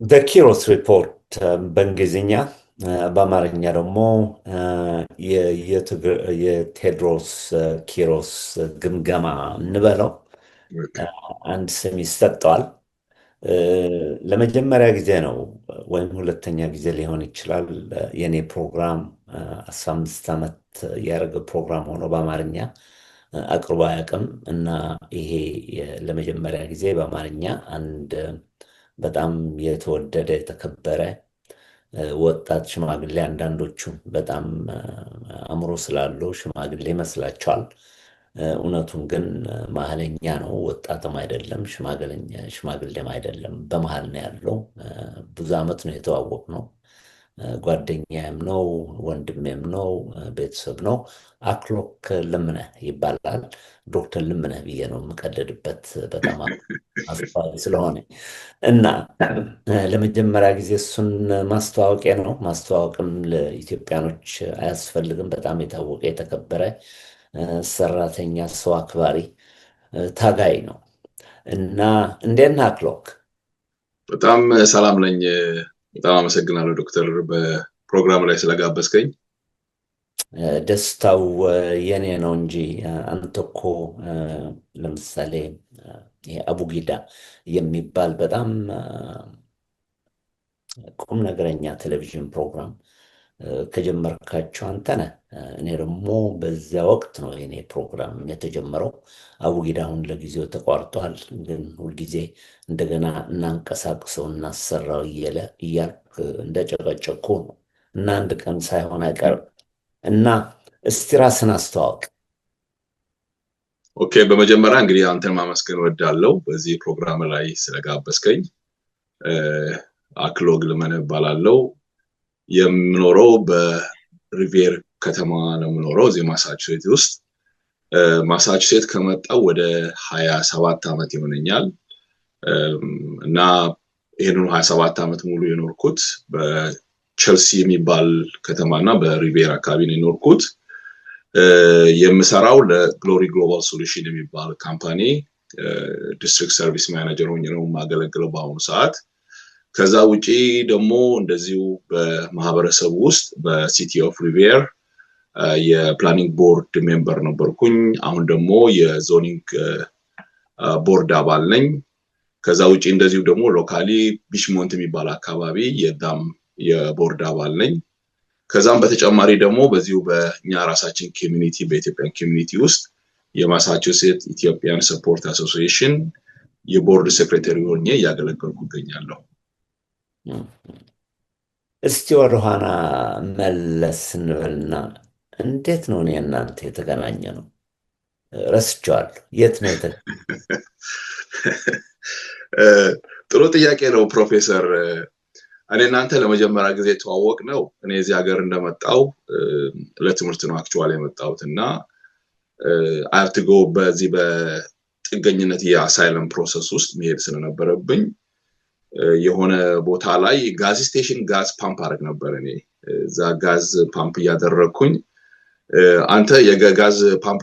ኪሮስ ሪፖርት በእንግሊዝኛ በአማርኛ ደግሞ የቴድሮስ ኪሮስ ግምገማ እንበለው ኦኬ። አንድ ስም ይሰጠዋል። እ፣ ለመጀመሪያ ጊዜ ነው ወይም ሁለተኛ ጊዜ ሊሆን ይችላል። የኔ ፕሮግራም 15 ዓመት ያደረገ ፕሮግራም ሆኖ በአማርኛ አቅርቦ አያውቅም እና ይሄ ለመጀመሪያ ጊዜ በአማርኛ አንድ በጣም የተወደደ የተከበረ ወጣት ሽማግሌ፣ አንዳንዶቹ በጣም አእምሮ ስላለው ሽማግሌ ይመስላቸዋል። እውነቱን ግን መሀለኛ ነው። ወጣትም አይደለም፣ ሽማግሌም አይደለም፣ በመሀል ነው ያለው። ብዙ ዓመት ነው የተዋወቅነው። ጓደኛዬም ነው፣ ወንድሜም ነው፣ ቤተሰብ ነው። አክሎክ ልምነህ ይባላል። ዶክተር ልምነህ ብዬ ነው የምቀልድበት በጣም አስተዋይ ስለሆነ እና ለመጀመሪያ ጊዜ እሱን ማስተዋወቂያ ነው። ማስተዋወቅም ለኢትዮጵያኖች አያስፈልግም። በጣም የታወቀ የተከበረ ሰራተኛ፣ ሰው አክባሪ፣ ታጋይ ነው እና እንዴት ነህ አክሎክ? በጣም ሰላም ነኝ። በጣም አመሰግናለሁ ዶክተር በፕሮግራም ላይ ስለጋበዝከኝ። ደስታው የኔ ነው እንጂ አንተ እኮ ለምሳሌ ይሄ አቡጊዳ የሚባል በጣም ቁም ነገረኛ ቴሌቪዥን ፕሮግራም ከጀመርካቸው አንተ ነህ። እኔ ደግሞ በዚያ ወቅት ነው የኔ ፕሮግራም የተጀመረው። አቡጊዳ አሁን ለጊዜው ተቋርጧል፣ ግን ሁልጊዜ እንደገና እናንቀሳቅሰው እናሰራው እያልክ እንደጨቀጨኩ ነው እና አንድ ቀን ሳይሆን አይቀርም እና እስቲ ራስን አስተዋውቅ። ኦኬ፣ በመጀመሪያ እንግዲህ አንተን ማመስገን ወዳለው በዚህ ፕሮግራም ላይ ስለጋበዝከኝ። አክሎግ ልመነህ እባላለሁ። የምኖረው በሪቬር ከተማ ነው የምኖረው እዚህ ማሳቹሴት ውስጥ። ማሳቹሴት ከመጣው ወደ 27 ዓመት ይሆነኛል እና ይህንኑ 27 ዓመት ሙሉ የኖርኩት በቸልሲ የሚባል ከተማና በሪቬር አካባቢ ነው የኖርኩት። የምሰራው ለግሎሪ ግሎባል ሶሉሽን የሚባል ካምፓኒ ዲስትሪክት ሰርቪስ ማኔጀር ሆኜ ነው የማገለግለው በአሁኑ ሰዓት። ከዛ ውጪ ደግሞ እንደዚሁ በማህበረሰቡ ውስጥ በሲቲ ኦፍ ሪቬር የፕላኒንግ ቦርድ ሜምበር ነበርኩኝ። አሁን ደግሞ የዞኒንግ ቦርድ አባል ነኝ። ከዛ ውጪ እንደዚሁ ደግሞ ሎካሊ ቢሽሞንት የሚባል አካባቢ የዳም የቦርድ አባል ነኝ። ከዛም በተጨማሪ ደግሞ በዚሁ በእኛ ራሳችን ኮሚኒቲ በኢትዮጵያን ኮሚኒቲ ውስጥ የማሳቹሴት ኢትዮጵያን ሰፖርት አሶሲዬሽን የቦርድ ሴክሬታሪ ሆኜ እያገለገልኩ እገኛለሁ። እስቲ ወደኋላ መለስ እንበልና እንዴት ነው እኔ እናንተ የተገናኘ ነው? ረስቼዋለሁ። የት ነው ጥሩ ጥያቄ ነው ፕሮፌሰር። እኔ እናንተ ለመጀመሪያ ጊዜ የተዋወቅ ነው እኔ እዚህ ሀገር እንደመጣው ለትምህርት ነው አክቹዋሊ የመጣሁት እና አርትጎ በዚህ በጥገኝነት የአሳይለም ፕሮሰስ ውስጥ መሄድ ስለነበረብኝ የሆነ ቦታ ላይ ጋዝ ስቴሽን ጋዝ ፓምፕ አደረግ ነበር። እኔ እዛ ጋዝ ፓምፕ እያደረግኩኝ አንተ የጋዝ ፓምፕ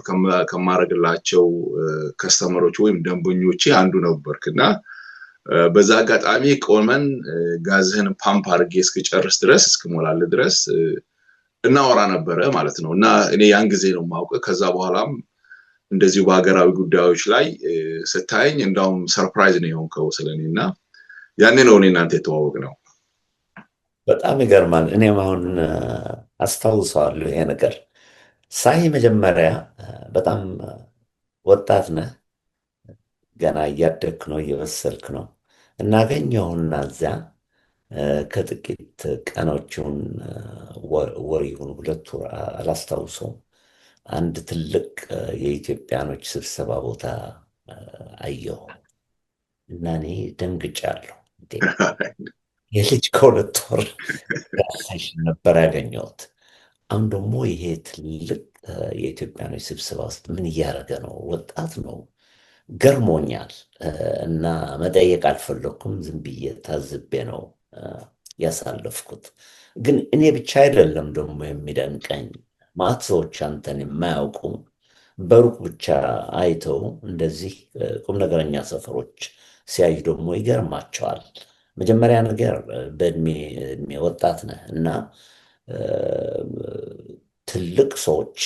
ከማረግላቸው ከስተመሮች ወይም ደንበኞቼ አንዱ ነበርክ እና በዛ አጋጣሚ ቆመን ጋዝህን ፓምፕ አድርጌ እስክጨርስ ድረስ እስክሞላልህ ድረስ እናወራ ነበረ ማለት ነው። እና እኔ ያን ጊዜ ነው የማውቀው። ከዛ በኋላም እንደዚሁ በሀገራዊ ጉዳዮች ላይ ስታየኝ እንዳውም ሰርፕራይዝ ነው የሆንከው ስለኔ እና ያኔ ነው እኔ እናንተ የተዋወቅ ነው። በጣም ይገርማል። እኔም አሁን አስታውሰዋለሁ ይሄ ነገር ሳይ መጀመሪያ በጣም ወጣት ነህ፣ ገና እያደግክ ነው፣ እየበሰልክ ነው። እናገኘውና እዚያ ከጥቂት ቀኖችን ወር ይሁን ሁለት ወር አላስታውሰውም፣ አንድ ትልቅ የኢትዮጵያኖች ስብሰባ ቦታ አየሁ እና እኔ ደንግጫለሁ። የልጅ ከሁለት ወር ያሳሽን ነበር ያገኘሁት። አሁን ደግሞ ይሄ ትልቅ የኢትዮጵያኖች ስብሰባ ውስጥ ምን እያደረገ ነው? ወጣት ነው። ገርሞኛል እና መጠየቅ አልፈለኩም። ዝም ብዬ ታዝቤ ነው ያሳለፍኩት። ግን እኔ ብቻ አይደለም ደግሞ የሚደንቀኝ፣ ማት ሰዎች አንተን የማያውቁ በሩቅ ብቻ አይተው እንደዚህ ቁም ነገረኛ ሰፈሮች ሲያዩ ደግሞ ይገርማቸዋል። መጀመሪያ ነገር በእድሜ ወጣት ነህ እና እ፣ ትልቅ ሰዎች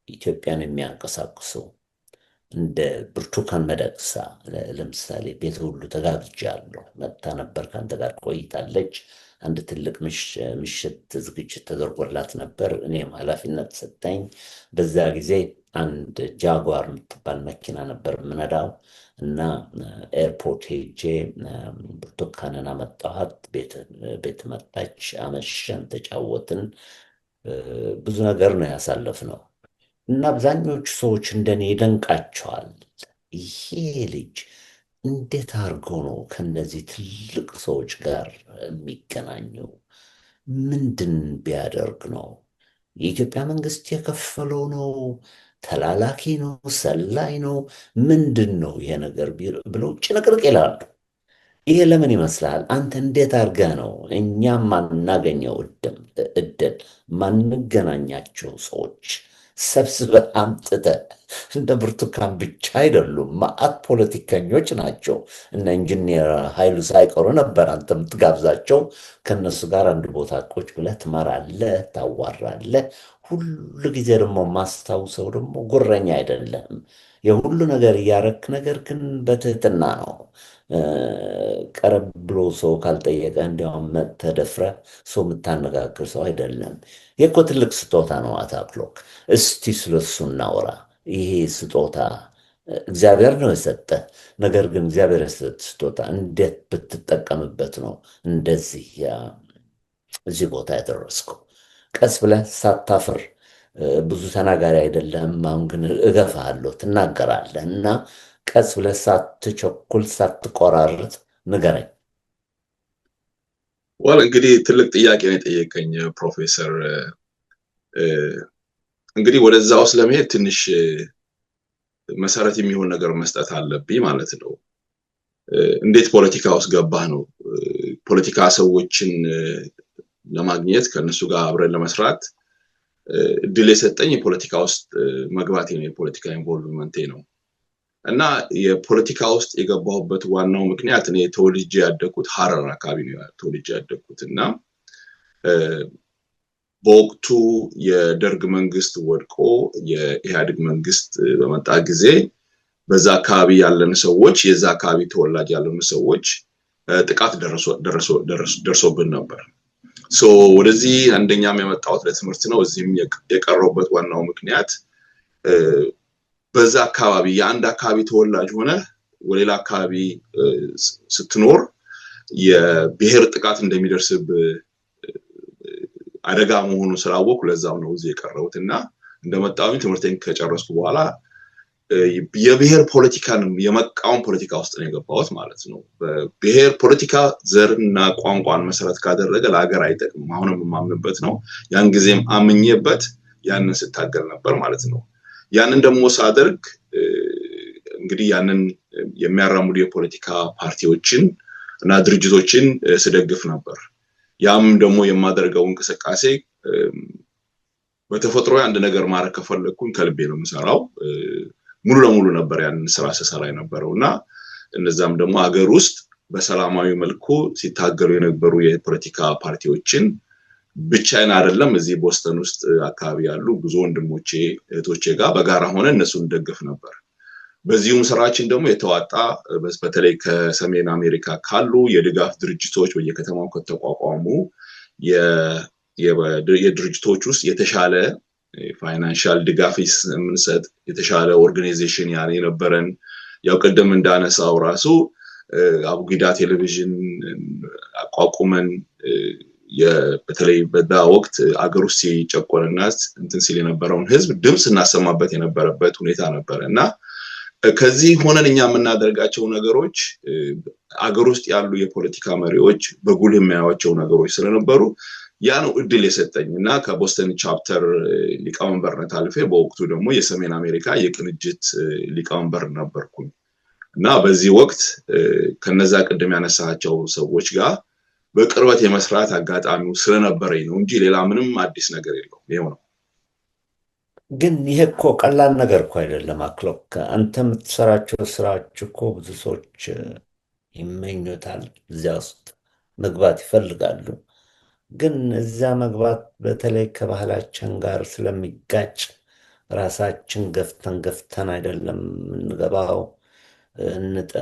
ኢትዮጵያን የሚያንቀሳቅሱ እንደ ብርቱካን ሚደቅሳ ለምሳሌ ቤት ሁሉ ተጋብዣለሁ። መጥታ ነበር፣ ከአንተ ጋር ቆይታለች። አንድ ትልቅ ምሽት ዝግጅት ተደርጎላት ነበር። እኔም ኃላፊነት ሰጠኝ። በዛ ጊዜ አንድ ጃጓር የምትባል መኪና ነበር የምነዳው እና ኤርፖርት ሄጄ ብርቱካንን አመጣኋት። ቤት መጣች፣ አመሸን፣ ተጫወትን። ብዙ ነገር ነው ያሳለፍነው። እና አብዛኞቹ ሰዎች እንደኔ ይደንቃቸዋል። ይሄ ልጅ እንዴት አድርጎ ነው ከእነዚህ ትልቅ ሰዎች ጋር የሚገናኘው? ምንድን ቢያደርግ ነው? የኢትዮጵያ መንግስት የከፈለው ነው? ተላላኪ ነው? ሰላይ ነው? ምንድን ነው ይሄ ነገር ብለው ጭንቅርቅ ይላሉ። ይሄ ለምን ይመስልሃል? አንተ እንዴት አድርገህ ነው እኛም ማናገኘው እድል ማንገናኛቸው ሰዎች ሰብስበህ አምጥተህ? እንደ ብርቱካን ብቻ አይደሉም፣ መዓት ፖለቲከኞች ናቸው። እነ ኢንጂነር ኃይሉ ሳይቀሩ ነበር አንተ የምትጋብዛቸው። ከእነሱ ጋር አንድ ቦታ ቁጭ ብለህ ትመራለህ፣ ታዋራለህ። ሁሉ ጊዜ ደግሞ ማስታውሰው ደግሞ ጉረኛ አይደለም። የሁሉ ነገር እያረክ ነገር ግን በትህትና ነው። ቀረብ ብሎ ሰው ካልጠየቀ እንዲያውም መጥተህ ደፍረህ ሰው የምታነጋግር ሰው አይደለም። ይህ እኮ ትልቅ ስጦታ ነው። አታክሎክ እስቲ ስለሱ እናውራ። ይሄ ስጦታ እግዚአብሔር ነው የሰጠ። ነገር ግን እግዚአብሔር የሰጠ ስጦታ እንዴት ብትጠቀምበት ነው እንደዚህ እዚህ ቦታ ያደረስከው? ቀስ ብለህ ሳታፍር፣ ብዙ ተናጋሪ አይደለም። አሁን ግን እገፋለሁ፣ ትናገራለህ እና ቀስ ብለህ ሳትቸኩል ሳትቆራርጥ ንገረኝ። እንግዲህ ትልቅ ጥያቄ ነው የጠየቀኝ ፕሮፌሰር። እንግዲህ ወደዛ ውስጥ ለመሄድ ትንሽ መሰረት የሚሆን ነገር መስጠት አለብኝ ማለት ነው። እንዴት ፖለቲካ ውስጥ ገባህ ነው። ፖለቲካ ሰዎችን ለማግኘት ከነሱ ጋር አብረን ለመስራት እድል የሰጠኝ የፖለቲካ ውስጥ መግባቴ ነው፣ የፖለቲካ ኢንቮልቭመንቴ ነው። እና የፖለቲካ ውስጥ የገባሁበት ዋናው ምክንያት እኔ ተወልጄ ያደግኩት ሐረር አካባቢ ነው ተወልጄ ያደግኩት እና በወቅቱ የደርግ መንግስት ወድቆ የኢህአዴግ መንግስት በመጣ ጊዜ በዛ አካባቢ ያለን ሰዎች፣ የዛ አካባቢ ተወላጅ ያለን ሰዎች ጥቃት ደርሶብን ነበር። ወደዚህ አንደኛም የመጣሁት ለትምህርት ነው። እዚህም የቀረውበት ዋናው ምክንያት በዛ አካባቢ የአንድ አካባቢ ተወላጅ ሆነ ወሌላ አካባቢ ስትኖር የብሔር ጥቃት እንደሚደርስብ አደጋ መሆኑን ስላወቅኩ ለዛው ነው እዚህ የቀረሁት እና እንደመጣሁኝ ትምህርቴን ከጨረስኩ በኋላ የብሔር ፖለቲካን የመቃወም ፖለቲካ ውስጥ ነው የገባሁት ማለት ነው። በብሔር ፖለቲካ ዘርና ቋንቋን መሰረት ካደረገ ለሀገር አይጠቅምም። አሁንም የማምንበት ነው። ያን ጊዜም አምኜበት ያንን ስታገል ነበር ማለት ነው። ያንን ደግሞ ሳደርግ እንግዲህ ያንን የሚያራምዱ የፖለቲካ ፓርቲዎችን እና ድርጅቶችን ስደግፍ ነበር። ያም ደግሞ የማደርገው እንቅስቃሴ በተፈጥሮ አንድ ነገር ማድረግ ከፈለኩኝ ከልቤ ነው የምሰራው። ሙሉ ለሙሉ ነበር ያንን ስራ ስሰራ የነበረውና እነዛም ደግሞ ሀገር ውስጥ በሰላማዊ መልኩ ሲታገሉ የነበሩ የፖለቲካ ፓርቲዎችን ብቻዬን አይደለም፣ እዚህ ቦስተን ውስጥ አካባቢ ያሉ ብዙ ወንድሞቼ እህቶቼ ጋር በጋራ ሆነ እነሱን ደግፍ ነበር። በዚሁም ስራችን ደግሞ የተዋጣ በተለይ ከሰሜን አሜሪካ ካሉ የድጋፍ ድርጅቶች በየከተማው ከተቋቋሙ የድርጅቶች ውስጥ የተሻለ ፋይናንሻል ድጋፍ የምንሰጥ የተሻለ ኦርጋናይዜሽን የነበረን ያው ቀደም እንዳነሳው ራሱ አቡጊዳ ቴሌቪዥን አቋቁመን በተለይ በዛ ወቅት አገር ውስጥ ሲጨቆንና እንትን ሲል የነበረውን ህዝብ ድምጽ እናሰማበት የነበረበት ሁኔታ ነበር እና ከዚህ ሆነን እኛ የምናደርጋቸው ነገሮች አገር ውስጥ ያሉ የፖለቲካ መሪዎች በጉልህ የሚያዩዋቸው ነገሮች ስለነበሩ ያ ነው እድል የሰጠኝ እና ከቦስተን ቻፕተር ሊቀመንበርነት አልፌ በወቅቱ ደግሞ የሰሜን አሜሪካ የቅንጅት ሊቀመንበር ነበርኩኝ እና በዚህ ወቅት ከነዛ ቀደም ያነሳቸው ሰዎች ጋር በቅርበት የመስራት አጋጣሚው ስለነበረኝ ነው እንጂ ሌላ ምንም አዲስ ነገር የለውም። ይሄው ነው። ግን ይሄ እኮ ቀላል ነገር እኮ አይደለም። አክሎክ አንተ የምትሰራቸው ስራዎች እኮ ብዙ ሰዎች ይመኙታል፣ እዚያ ውስጥ መግባት ይፈልጋሉ። ግን እዚያ መግባት በተለይ ከባህላችን ጋር ስለሚጋጭ ራሳችን ገፍተን ገፍተን አይደለም የምንገባው።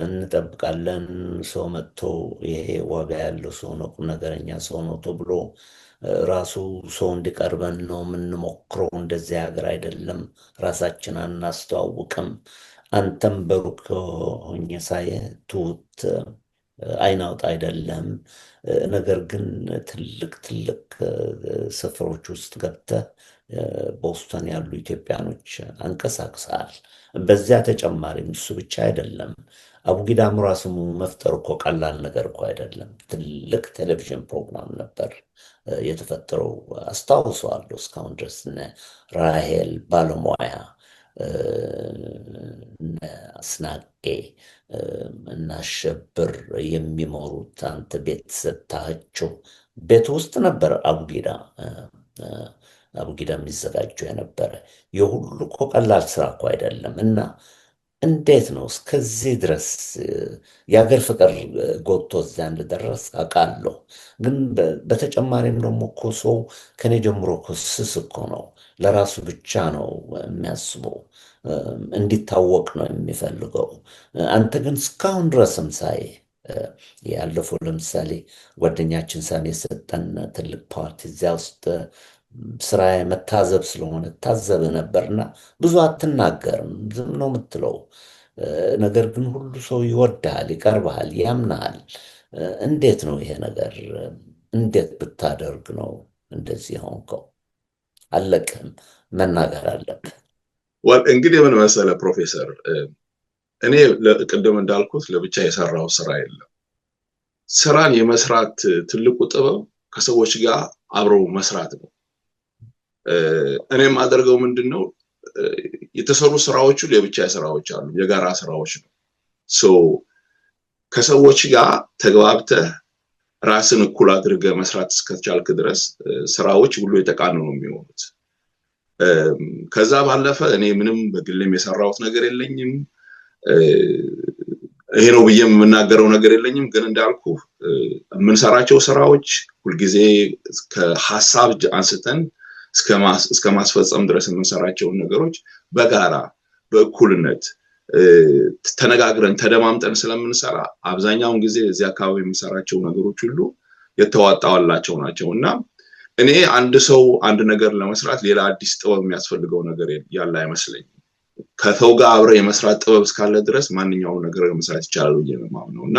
እንጠብቃለን ሰው መጥቶ ይሄ ዋጋ ያለው ሰው ነው፣ ቁም ነገረኛ ሰው ነው ተብሎ ራሱ ሰው እንዲቀርበን ነው የምንሞክረው። እንደዚህ ሀገር አይደለም፣ ራሳችን አናስተዋውቅም። አንተም በሩቅ ሆኜ ሳየህ ትሁት አይን አውጣ አይደለም። ነገር ግን ትልቅ ትልቅ ስፍራዎች ውስጥ ገብተህ በውስጧን ያሉ ኢትዮጵያኖች አንቀሳቅሰሃል። በዚያ ተጨማሪም እሱ ብቻ አይደለም፣ አቡጊዳም ራሱ መፍጠር እኮ ቀላል ነገር እኮ አይደለም። ትልቅ ቴሌቪዥን ፕሮግራም ነበር የተፈጠረው፣ አስታውሰዋለሁ። እስካሁን ድረስ እነ ራሄል ባለሙያ፣ እነ አስናቄ እና አሸብር የሚመሩት አንተ ቤት ሰጥታቸው ቤት ውስጥ ነበር አቡጊዳ የሚዘጋጀው የነበረ። የሁሉ እኮ ቀላል ስራ እኮ አይደለም። እና እንዴት ነው እስከዚህ ድረስ የሀገር ፍቅር ጎትቶ እዚያ እንደደረስ አውቃለሁ። ግን በተጨማሪም ደግሞ እኮ ሰው ከኔ ጀምሮ እኮ ስስ እኮ ነው፣ ለራሱ ብቻ ነው የሚያስበው፣ እንዲታወቅ ነው የሚፈልገው። አንተ ግን እስካሁን ድረስም ሳይ ያለፈው ለምሳሌ ጓደኛችን ሳሚ የሰጠን ትልቅ ፓርቲ እዚያ ውስጥ ስራ መታዘብ ስለሆነ ታዘብ ነበርና ብዙ አትናገርም፣ ዝም ነው የምትለው። ነገር ግን ሁሉ ሰው ይወድሃል፣ ይቀርብሃል፣ ያምናሃል። እንዴት ነው ይሄ ነገር? እንዴት ብታደርግ ነው እንደዚህ ሆንከው? አለቅህም፣ መናገር አለብህ። እንግዲህ ምን መሰለ ፕሮፌሰር፣ እኔ ቅድም እንዳልኩት ለብቻ የሰራው ስራ የለም። ስራን የመስራት ትልቁ ጥበብ ከሰዎች ጋር አብሮ መስራት ነው። እኔም አደርገው ምንድነው የተሰሩ ስራዎቹ የብቻ ስራዎች አሉ፣ የጋራ ስራዎች ነው። ከሰዎች ጋር ተግባብተህ ራስን እኩል አድርገህ መስራት እስከቻልክ ድረስ ስራዎች ሁሉ የተቃኑ ነው የሚሆኑት። ከዛ ባለፈ እኔ ምንም በግልም የሰራሁት ነገር የለኝም፣ ይሄ ነው ብዬ የምናገረው ነገር የለኝም። ግን እንዳልኩ የምንሰራቸው ስራዎች ሁልጊዜ ከሐሳብ አንስተን እስከ ማስፈጸም ድረስ የምንሰራቸውን ነገሮች በጋራ በእኩልነት ተነጋግረን ተደማምጠን ስለምንሰራ አብዛኛውን ጊዜ እዚህ አካባቢ የምንሰራቸው ነገሮች ሁሉ የተዋጣዋላቸው ናቸው። እና እኔ አንድ ሰው አንድ ነገር ለመስራት ሌላ አዲስ ጥበብ የሚያስፈልገው ነገር ያለ አይመስለኝም። ከሰው ጋር አብረ የመስራት ጥበብ እስካለ ድረስ ማንኛውም ነገር መስራት ይቻላል ብዬ ነው የማምነው። እና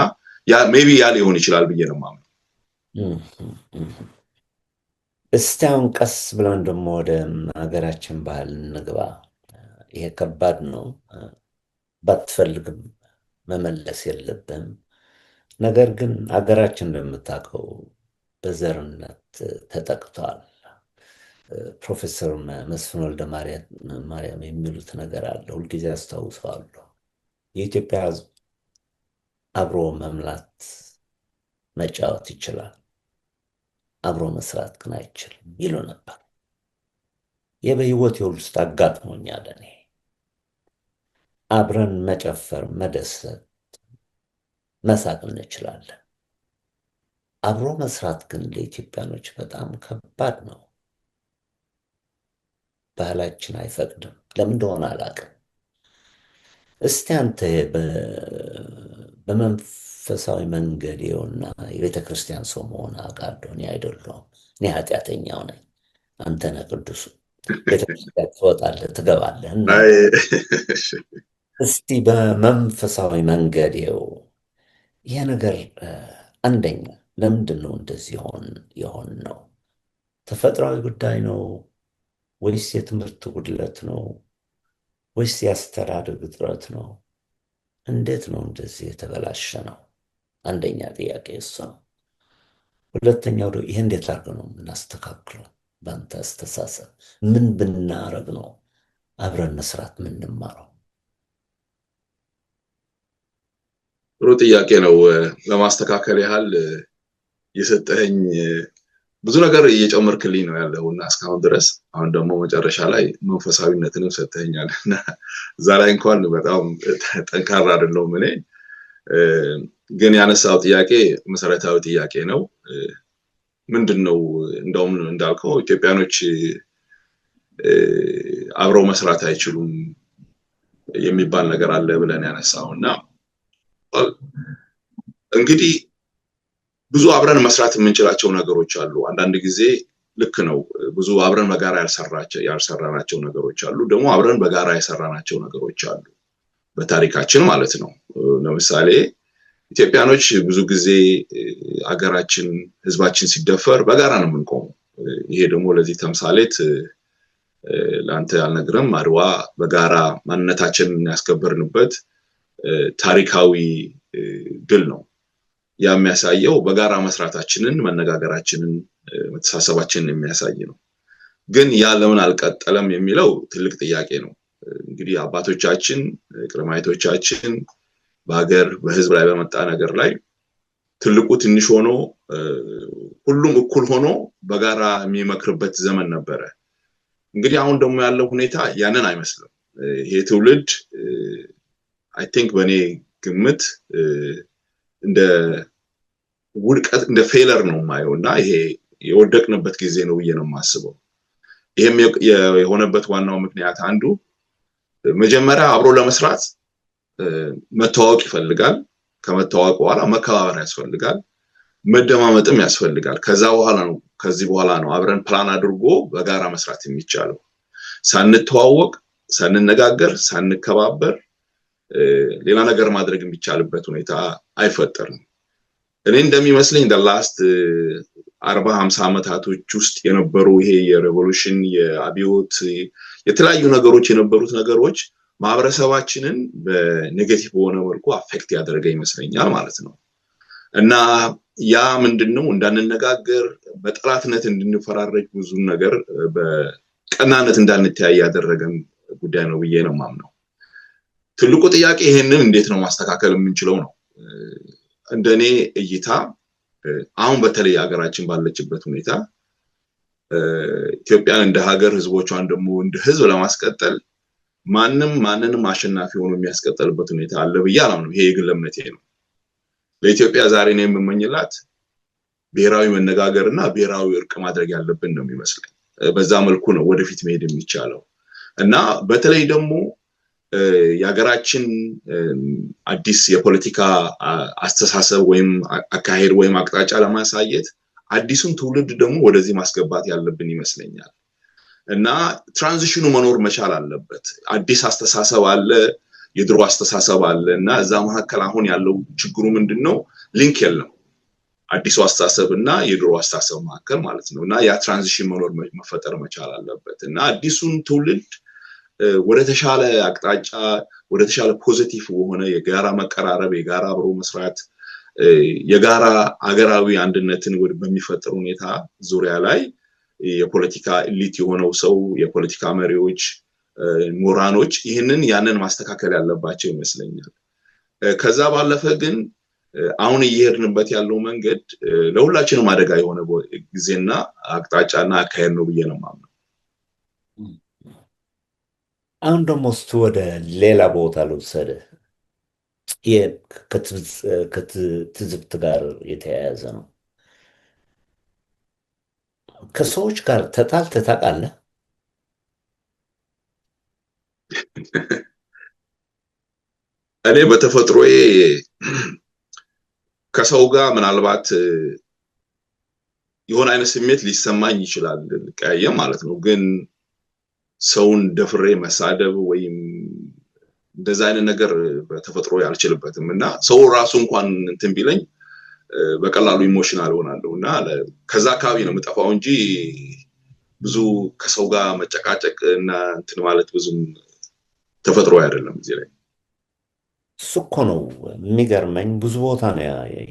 ሜቢ ያ ሊሆን ይችላል ብዬ ነው የማምነው። እስቲ አሁን ቀስ ብለን ደግሞ ወደ ሀገራችን ባህል እንግባ። ይሄ ከባድ ነው፣ ባትፈልግም መመለስ የለብህም። ነገር ግን ሀገራችን እንደምታውቀው በዘርነት ተጠቅቷል። ፕሮፌሰር መስፍን ወልደ ማርያም የሚሉት ነገር አለ፣ ሁልጊዜ አስታውሰዋለሁ። የኢትዮጵያ ሕዝብ አብሮ መምላት መጫወት ይችላል፣ አብሮ መስራት ግን አይችልም ይሉ ነበር። ይህ በህይወቴ ውስጥ አጋጥሞኛል። እኔ አብረን መጨፈር፣ መደሰት፣ መሳቅ እንችላለን። አብሮ መስራት ግን ለኢትዮጵያኖች በጣም ከባድ ነው። ባህላችን አይፈቅድም። ለምን እንደሆነ አላውቅም። እስቲ አንተ በመንፈሳዊ መንገድ ይኸውና የቤተ ክርስቲያን ሰው መሆን አውቃለሁ። እኔ አይደለሁም፣ እኔ ኃጢአተኛው ነኝ። አንተ ነህ ቅዱሱ። ቤተክርስቲያን ትወጣለህ ትገባለህ። እና እስቲ በመንፈሳዊ መንገድ ይሄ ነገር አንደኛ ለምንድን ነው እንደዚህ የሆን ነው? ተፈጥሯዊ ጉዳይ ነው ወይስ የትምህርት ጉድለት ነው ወይስ የአስተዳደግ እጥረት ነው? እንዴት ነው እንደዚህ የተበላሸ ነው? አንደኛ ጥያቄ እሱ ነው። ሁለተኛው ደግሞ ይሄ እንዴት አድርገን ነው የምናስተካክለው? በአንተ አስተሳሰብ ምን ብናረግ ነው አብረን መስራት ምንማረው? ጥሩ ጥያቄ ነው። ለማስተካከል ያህል የሰጠኸኝ ብዙ ነገር እየጨመርክልኝ ነው ያለውና እስካሁን ድረስ አሁን ደግሞ መጨረሻ ላይ መንፈሳዊነትን ሰጥተኛል እና እዛ ላይ እንኳን በጣም ጠንካራ አይደለሁም እኔ። ግን ያነሳው ጥያቄ መሰረታዊ ጥያቄ ነው። ምንድን ነው እንደውም እንዳልከው ኢትዮጵያኖች አብረው መስራት አይችሉም የሚባል ነገር አለ ብለን ያነሳው እና እንግዲህ ብዙ አብረን መስራት የምንችላቸው ነገሮች አሉ። አንዳንድ ጊዜ ልክ ነው፣ ብዙ አብረን በጋራ ያልሰራናቸው ነገሮች አሉ። ደግሞ አብረን በጋራ የሰራናቸው ነገሮች አሉ፣ በታሪካችን ማለት ነው። ለምሳሌ ኢትዮጵያኖች ብዙ ጊዜ አገራችን፣ ህዝባችን ሲደፈር በጋራ ነው የምንቆመው። ይሄ ደግሞ ለዚህ ተምሳሌት ለአንተ አልነግርም፣ አድዋ በጋራ ማንነታችንን ያስከበርንበት ታሪካዊ ድል ነው። ያ የሚያሳየው በጋራ መስራታችንን፣ መነጋገራችንን፣ መተሳሰባችንን የሚያሳይ ነው። ግን ያ ለምን አልቀጠለም የሚለው ትልቅ ጥያቄ ነው። እንግዲህ አባቶቻችን፣ ቅድማይቶቻችን በሀገር በህዝብ ላይ በመጣ ነገር ላይ ትልቁ ትንሽ ሆኖ ሁሉም እኩል ሆኖ በጋራ የሚመክርበት ዘመን ነበረ። እንግዲህ አሁን ደግሞ ያለው ሁኔታ ያንን አይመስልም። ይሄ ትውልድ አይ ቲንክ በእኔ ግምት እንደ ውድቀት፣ እንደ ፌለር ነው የማየው እና ይሄ የወደቅንበት ጊዜ ነው ብዬ ነው የማስበው። ይሄም የሆነበት ዋናው ምክንያት አንዱ መጀመሪያ አብሮ ለመስራት መተዋወቅ ይፈልጋል። ከመተዋወቅ በኋላ መከባበር ያስፈልጋል፣ መደማመጥም ያስፈልጋል። ከዚህ በኋላ ነው አብረን ፕላን አድርጎ በጋራ መስራት የሚቻለው። ሳንተዋወቅ፣ ሳንነጋገር፣ ሳንከባበር ሌላ ነገር ማድረግ የሚቻልበት ሁኔታ አይፈጠርም። እኔ እንደሚመስለኝ ላስት 40-50 ዓመታቶች ውስጥ የነበሩ ይሄ የሬቮሉሽን፣ የአብዮት፣ የተለያዩ ነገሮች የነበሩት ነገሮች ማህበረሰባችንን በኔጌቲቭ በሆነ መልኩ አፌክት ያደረገ ይመስለኛል ማለት ነው። እና ያ ምንድነው እንዳንነጋገር፣ በጠላትነት እንድንፈራረጅ፣ ብዙ ነገር በቀናነት እንዳንተያይ ያደረገን ጉዳይ ነው ብዬ ነው የማምነው። ትልቁ ጥያቄ ይሄንን እንዴት ነው ማስተካከል የምንችለው ነው። እንደኔ እይታ አሁን በተለይ ሀገራችን ባለችበት ሁኔታ ኢትዮጵያን እንደ ሀገር፣ ህዝቦቿን ደግሞ እንደ ህዝብ ለማስቀጠል ማንንም አሸናፊ ሆኖ የሚያስቀጥልበት ሁኔታ አለ ብዬ አላምንም። ይሄ የግል እምነቴ ነው። ለኢትዮጵያ ዛሬ ነው የምመኝላት ብሔራዊ መነጋገርና ብሔራዊ እርቅ ማድረግ ያለብን ነው የሚመስለኝ። በዛ መልኩ ነው ወደፊት መሄድ የሚቻለው እና በተለይ ደግሞ የሀገራችን አዲስ የፖለቲካ አስተሳሰብ ወይም አካሄድ ወይም አቅጣጫ ለማሳየት አዲሱን ትውልድ ደግሞ ወደዚህ ማስገባት ያለብን ይመስለኛል። እና ትራንዚሽኑ መኖር መቻል አለበት። አዲስ አስተሳሰብ አለ፣ የድሮ አስተሳሰብ አለ እና እዛ መካከል አሁን ያለው ችግሩ ምንድነው? ሊንክ የለም፣ አዲሱ አስተሳሰብ እና የድሮ አስተሳሰብ መካከል ማለት ነው። እና ያ ትራንዚሽን መፈጠር መቻል አለበት እና አዲሱን ትውልድ ወደ ተሻለ አቅጣጫ፣ ወደ ተሻለ ፖዚቲቭ የሆነ የጋራ መቀራረብ፣ የጋራ አብሮ መስራት፣ የጋራ አገራዊ አንድነትን በሚፈጥር ሁኔታ ዙሪያ ላይ የፖለቲካ ኤሊት የሆነው ሰው፣ የፖለቲካ መሪዎች፣ ምሁራኖች ያንን ማስተካከል ያለባቸው ይመስለኛል። ከዛ ባለፈ ግን አሁን እየሄድንበት ያለው መንገድ ለሁላችንም አደጋ የሆነ ጊዜና አቅጣጫና አካሄድ ነው ብዬ ነው የማምነው። አሁን ደግሞ እስኪ ወደ ሌላ ቦታ ልውሰድህ። ይህ ከትዝብት ጋር የተያያዘ ነው። ከሰዎች ጋር ተጣልተህ ታውቃለህ? እኔ በተፈጥሮዬ ከሰው ጋር ምናልባት የሆነ አይነት ስሜት ሊሰማኝ ይችላል፣ ልቀያየም ማለት ነው። ግን ሰውን ደፍሬ መሳደብ ወይም እንደዛ አይነት ነገር በተፈጥሮ አልችልበትም እና ሰው ራሱ እንኳን እንትን ቢለኝ በቀላሉ ኢሞሽናል ሆናለሁ እና ከዛ አካባቢ ነው የምጠፋው እንጂ ብዙ ከሰው ጋር መጨቃጨቅ እና እንትን ማለት ብዙም ተፈጥሮ አይደለም እዚህ ላይ። እሱ እኮ ነው የሚገርመኝ። ብዙ ቦታ ነው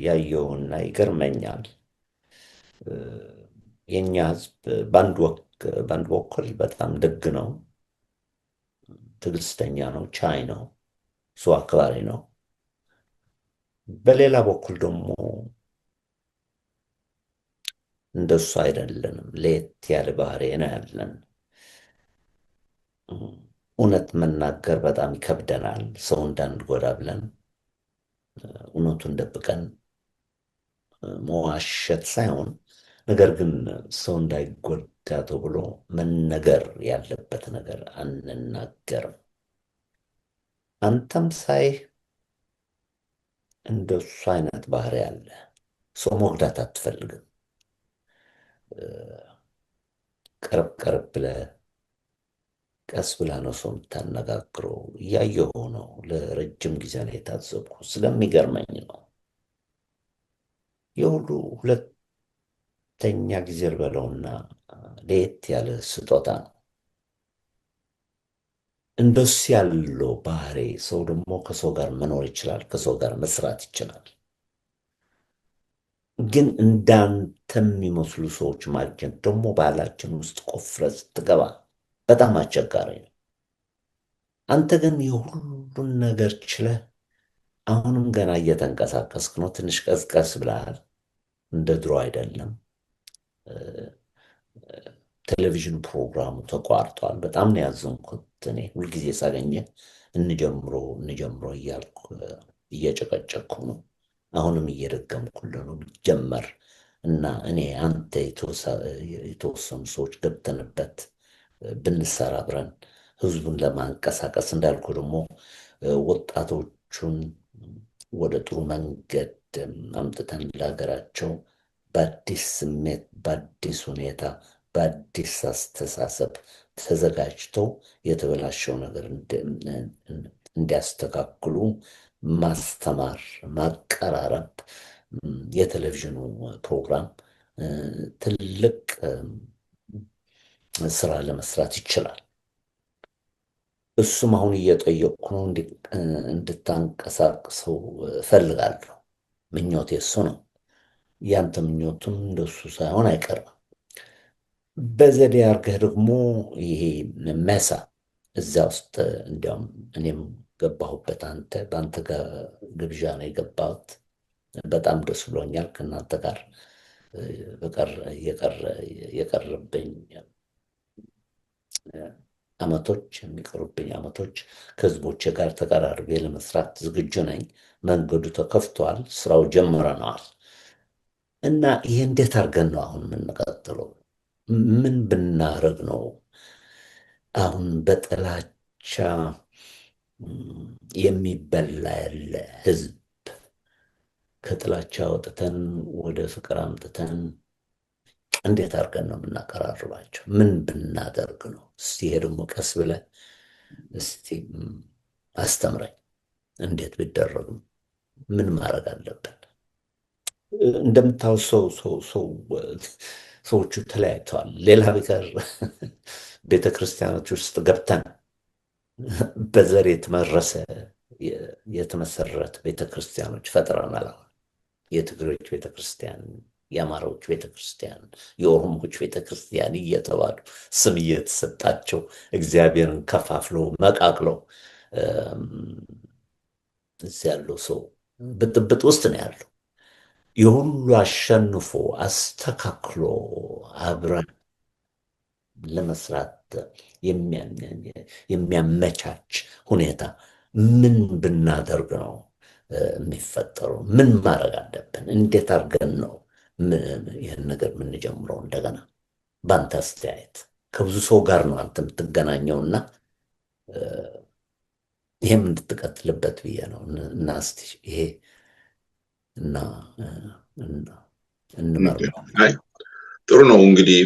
ያየውና ይገርመኛል። የኛ ህዝብ በአንድ በኩል በጣም ደግ ነው፣ ትዕግስተኛ ነው፣ ቻይ ነው፣ ሰው አክባሪ ነው። በሌላ በኩል ደግሞ እንደሱ አይደለንም። ለየት ያለ ባህሪ ነው ያለን። እውነት መናገር በጣም ይከብደናል፣ ሰው እንዳንጎዳ ብለን እውነቱን ደብቀን መዋሸት ሳይሆን ነገር ግን ሰው እንዳይጎዳ ተብሎ መነገር ያለበት ነገር አንናገርም። አንተም ሳይ እንደሱ አይነት ባህሪ አለ። ሰው መጉዳት አትፈልግም። ቀረብ ቀረብ ብለህ ቀስ ብላ ነው ሰው የምታነጋግረው። እያየሁ ነው። ለረጅም ጊዜ ነው የታዘብኩ። ስለሚገርመኝ ነው። የሁሉ ሁለተኛ ጊዜ ልበለውና ለየት ያለ ስጦታ ነው። እንደሱ ያለው ባህሪ ሰው ደግሞ ከሰው ጋር መኖር ይችላል፣ ከሰው ጋር መስራት ይችላል። ግን እንዳንተ የሚመስሉ ሰዎች ማግኘት ደግሞ ባህላችን ውስጥ ቆፍረህ ስትገባ በጣም አስቸጋሪ ነው። አንተ ግን የሁሉን ነገር ችለህ አሁንም ገና እየተንቀሳቀስክ ነው። ትንሽ ቀዝቀዝ ብለሃል። እንደ ድሮ አይደለም። ቴሌቪዥን ፕሮግራሙ ተቋርጧል። በጣም ነው ያዘንኩት። እኔ ሁልጊዜ ሳገኘ እንጀምሮ እያልኩ እየጨቀጨኩ ነው። አሁንም እየደገምኩልህ ነው ጀመር እና እኔ አንተ የተወሰኑ ሰዎች ገብተንበት ብንሰራ አብረን ህዝቡን ለማንቀሳቀስ እንዳልኩ ደግሞ ወጣቶቹን ወደ ጥሩ መንገድ አምጥተን ለሀገራቸው በአዲስ ስሜት፣ በአዲስ ሁኔታ፣ በአዲስ አስተሳሰብ ተዘጋጅተው የተበላሸው ነገር እንዲያስተካክሉ ማስተማር፣ ማቀራረብ የቴሌቪዥኑ ፕሮግራም ትልቅ ስራ ለመስራት ይችላል። እሱም አሁን እየጠየቅኩ ነው እንድታንቀሳቅሰው እፈልጋለሁ። ምኞቴ እሱ ነው። ያንተ ምኞቱም እንደሱ ሳይሆን አይቀርም። በዘዴ አድርገህ ደግሞ ይሄ መሳ እዛ ውስጥ እንዲያውም እኔም ገባሁበት። በአንተ ጋር ግብዣ ነው የገባሁት። በጣም ደስ ብሎኛል። ከእናንተ ጋር የቀረብኝ የሚቀሩብኝ አመቶች ከህዝቦቼ ጋር ተቀራርቤ ለመስራት ዝግጁ ነኝ። መንገዱ ተከፍቷል። ስራው ጀምረነዋል እና ይሄ እንዴት አድርገን ነው አሁን የምንቀጥለው? ምን ብናረግ ነው አሁን በጥላቻ የሚበላ ያለ ህዝብ ከጥላቻ ወጥተን ወደ ፍቅር አምጥተን እንዴት አድርገን ነው የምናቀራርባቸው? ምን ብናደርግ ነው? እስቲ ይሄ ደግሞ ቀስ ብለህ እስቲ አስተምረኝ። እንዴት ቢደረግ ምን ማድረግ አለብን? እንደምታውሰው ሰዎቹ ተለያይተዋል። ሌላ ቢቀር ቤተክርስቲያኖች ውስጥ ገብተን በዘር የተመሰረተ ቤተክርስቲያኖች ፈጥረናል። የትግሬዎች ቤተክርስቲያን፣ የአማራዎች ቤተክርስቲያን፣ የኦሮሞዎች ቤተክርስቲያን እየተባሉ ስም እየተሰጣቸው እግዚአብሔርን ከፋፍለው መቃቅለው እዚህ ያለው ሰው ብጥብጥ ውስጥ ነው ያለው። የሁሉ አሸንፎ አስተካክሎ አብረን ለመስራት የሚያመቻች ሁኔታ ምን ብናደርግ ነው የሚፈጠረው? ምን ማድረግ አለብን? እንዴት አድርገን ነው ይህን ነገር የምንጀምረው? እንደገና በአንተ አስተያየት ከብዙ ሰው ጋር ነው አንተ የምትገናኘውና ይህም እንድትቀጥልበት ብዬ ነው። እና እስቲ ይሄ እንመርመው። ጥሩ ነው። እንግዲህ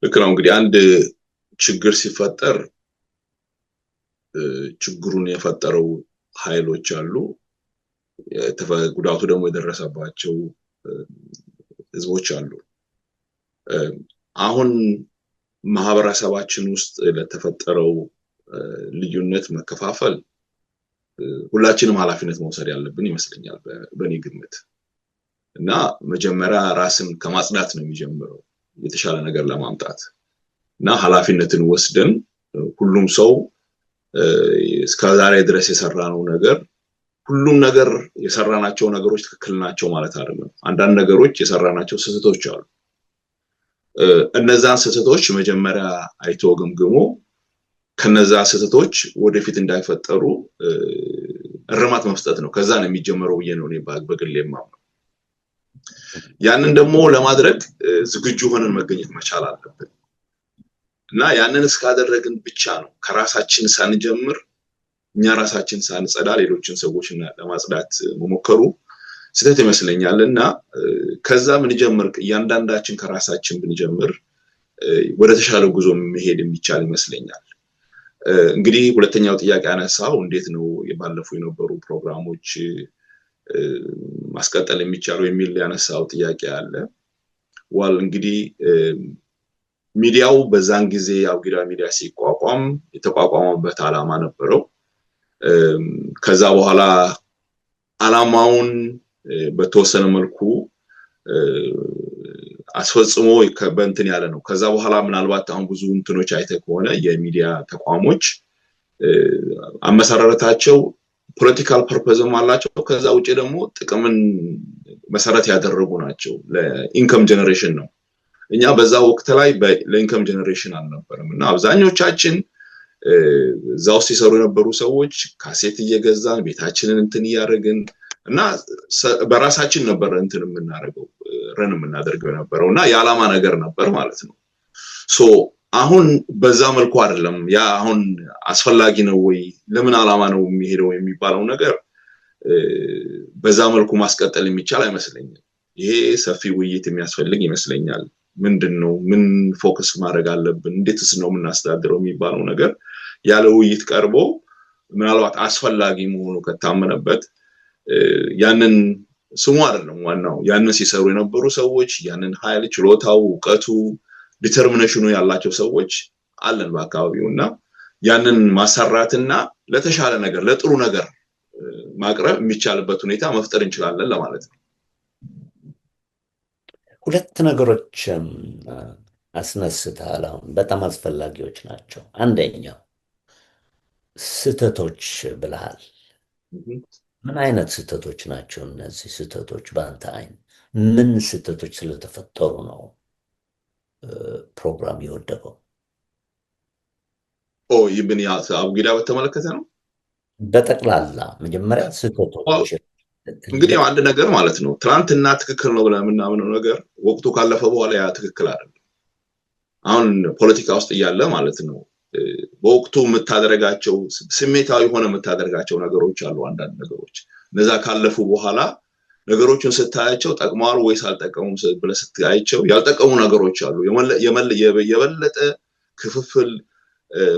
ልክ ነው። እንግዲህ አንድ ችግር ሲፈጠር ችግሩን የፈጠረው ኃይሎች አሉ። ጉዳቱ ደግሞ የደረሰባቸው ህዝቦች አሉ። አሁን ማህበረሰባችን ውስጥ ለተፈጠረው ልዩነት መከፋፈል ሁላችንም ኃላፊነት መውሰድ ያለብን ይመስለኛል በእኔ ግምት። እና መጀመሪያ ራስን ከማጽዳት ነው የሚጀምረው የተሻለ ነገር ለማምጣት። እና ኃላፊነትን ወስደን ሁሉም ሰው እስከዛሬ ድረስ የሰራነው ነገር ሁሉም ነገር የሰራናቸው ነገሮች ትክክል ናቸው ማለት አይደለም። አንዳንድ ነገሮች የሰራናቸው ስህተቶች አሉ። እነዛን ስህተቶች መጀመሪያ አይቶ ገምግሞ ከነዛ ስህተቶች ወደፊት እንዳይፈጠሩ እርማት መስጠት ነው። ከዛ ነው የሚጀምረው ብዬ ነው እኔ በግሌ የማምነው። ያንን ደግሞ ለማድረግ ዝግጁ ሆነን መገኘት መቻል አለብን እና ያንን እስካደረግን ብቻ ነው ከራሳችን ሳንጀምር እኛ ራሳችን ሳንጸዳ ሌሎችን ሰዎች ለማጽዳት መሞከሩ ስህተት ይመስለኛል እና ከዛ ምን ጀምር እያንዳንዳችን ከራሳችን ብንጀምር ወደ ተሻለ ጉዞ መሄድ የሚቻል ይመስለኛል። እንግዲህ ሁለተኛው ጥያቄ አነሳው እንዴት ነው የባለፉ የነበሩ ፕሮግራሞች ማስቀጠል የሚቻለው የሚል ያነሳው ጥያቄ አለ። ዋል እንግዲህ ሚዲያው በዛን ጊዜ አቡጊዳ ሚዲያ ሲቋቋም የተቋቋመበት ዓላማ ነበረው። ከዛ በኋላ ዓላማውን በተወሰነ መልኩ አስፈጽሞ በእንትን ያለ ነው። ከዛ በኋላ ምናልባት አሁን ብዙ እንትኖች አይተ ከሆነ የሚዲያ ተቋሞች አመሰራረታቸው ፖለቲካል ፐርፐዝም አላቸው። ከዛ ውጪ ደግሞ ጥቅምን መሰረት ያደረጉ ናቸው። ለኢንካም ጀነሬሽን ነው። እኛ በዛ ወቅት ላይ ለኢንካም ጀነሬሽን አልነበረም እና አብዛኞቻችን ዛው ሲሰሩ የነበሩ ሰዎች ካሴት እየገዛን ቤታችንን እንትን ያደረግን እና በራሳችን ነበር እንትን የምናደርገው ረን የምናደርገው ነበርውና የዓላማ ነገር ነበር ማለት ነው። ሶ አሁን በዛ መልኩ አይደለም። ያ አሁን አስፈላጊ ነው ወይ ለምን ዓላማ ነው የሚሄደው የሚባለው ነገር በዛ መልኩ ማስቀጠል የሚቻል አይመስለኝም። ይሄ ሰፊ ውይይት የሚያስፈልግ ይመስለኛል። ምንድነው ምን ፎከስ ማድረግ አለብን እንዴትስ ነው የምናስተዳድረው የሚባለው ነገር ያለ ውይይት ቀርቦ ምናልባት አስፈላጊ መሆኑ ከታመነበት ያንን ስሙ አይደለም ዋናው ያንን ሲሰሩ የነበሩ ሰዎች ያንን ኃይል ችሎታው ዕውቀቱ ዲተርሚኔሽኑ ያላቸው ሰዎች አለን በአካባቢውና ያንን ማሰራትና ለተሻለ ነገር ለጥሩ ነገር ማቅረብ የሚቻልበት ሁኔታ መፍጠር እንችላለን ለማለት ነው። ሁለት ነገሮች አስነስተሃል አሁን በጣም አስፈላጊዎች ናቸው። አንደኛው ስህተቶች ብለሃል። ምን አይነት ስህተቶች ናቸው እነዚህ ስህተቶች በአንተ አይን? ምን ስህተቶች ስለተፈጠሩ ነው ፕሮግራም የወደቀው? ይብን አቡጊዳ በተመለከተ ነው በጠቅላላ መጀመሪያ ስህተቶች። እንግዲህ አንድ ነገር ማለት ነው ትናንትና ትክክል ነው ብለን የምናምነው ነገር ወቅቱ ካለፈ በኋላ ያ ትክክል አይደለም። አሁን ፖለቲካ ውስጥ እያለ ማለት ነው በወቅቱ የምታደርጋቸው ስሜታዊ ሆነ የምታደርጋቸው ነገሮች አሉ። አንዳንድ ነገሮች እነዛ ካለፉ በኋላ ነገሮችን ስታያቸው ጠቅመዋል ወይስ አልጠቀሙም ብለህ ስታያቸው ያልጠቀሙ ነገሮች አሉ። የበለጠ ክፍፍል፣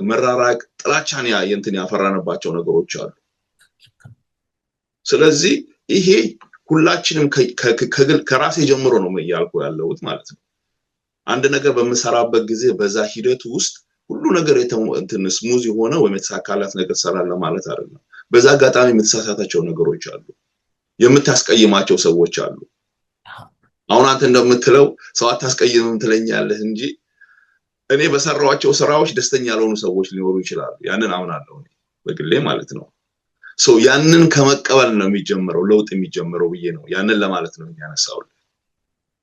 መራራቅ፣ ጥላቻን እንትን ያፈራነባቸው ነገሮች አሉ። ስለዚህ ይሄ ሁላችንም ከራሴ ጀምሮ ነው ያልኩ ያለሁት ማለት ነው። አንድ ነገር በመሰራበት ጊዜ በዛ ሂደት ውስጥ ሁሉ ነገር እንትን ስሙዝ የሆነ ወይ የተሳካላት ነገር ሰራለ ማለት አይደለም። በዛ አጋጣሚ የምትሳሳታቸው ነገሮች አሉ፣ የምታስቀይማቸው ሰዎች አሉ። አሁን አንተ እንደምትለው ሰው አታስቀይምም ትለኛለህ እንጂ እኔ በሰራዋቸው ስራዎች ደስተኛ ያልሆኑ ሰዎች ሊኖሩ ይችላሉ። ያንን አምናለሁ እኔ በግሌ ማለት ነው። ሶ ያንን ከመቀበል ነው የሚጀምረው ለውጥ የሚጀምረው ብዬ ነው ያንን ለማለት ነው ያነሳው።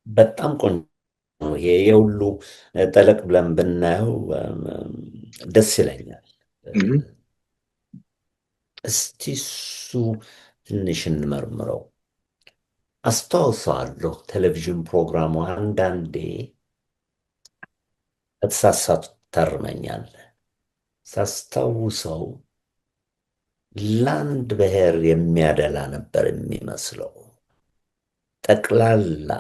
በጣም ቆንጆ ነው። ይሄ የሁሉ ጠለቅ ብለን ብናየው ደስ ይለኛል። እስቲ እሱ ትንሽ እንመርምረው። አስታውሳለሁ ቴሌቪዥን ፕሮግራሙ አንዳንዴ ከተሳሳቱ ታርመኛለህ። ሳስታውሰው ለአንድ ብሔር የሚያደላ ነበር የሚመስለው። ጠቅላላ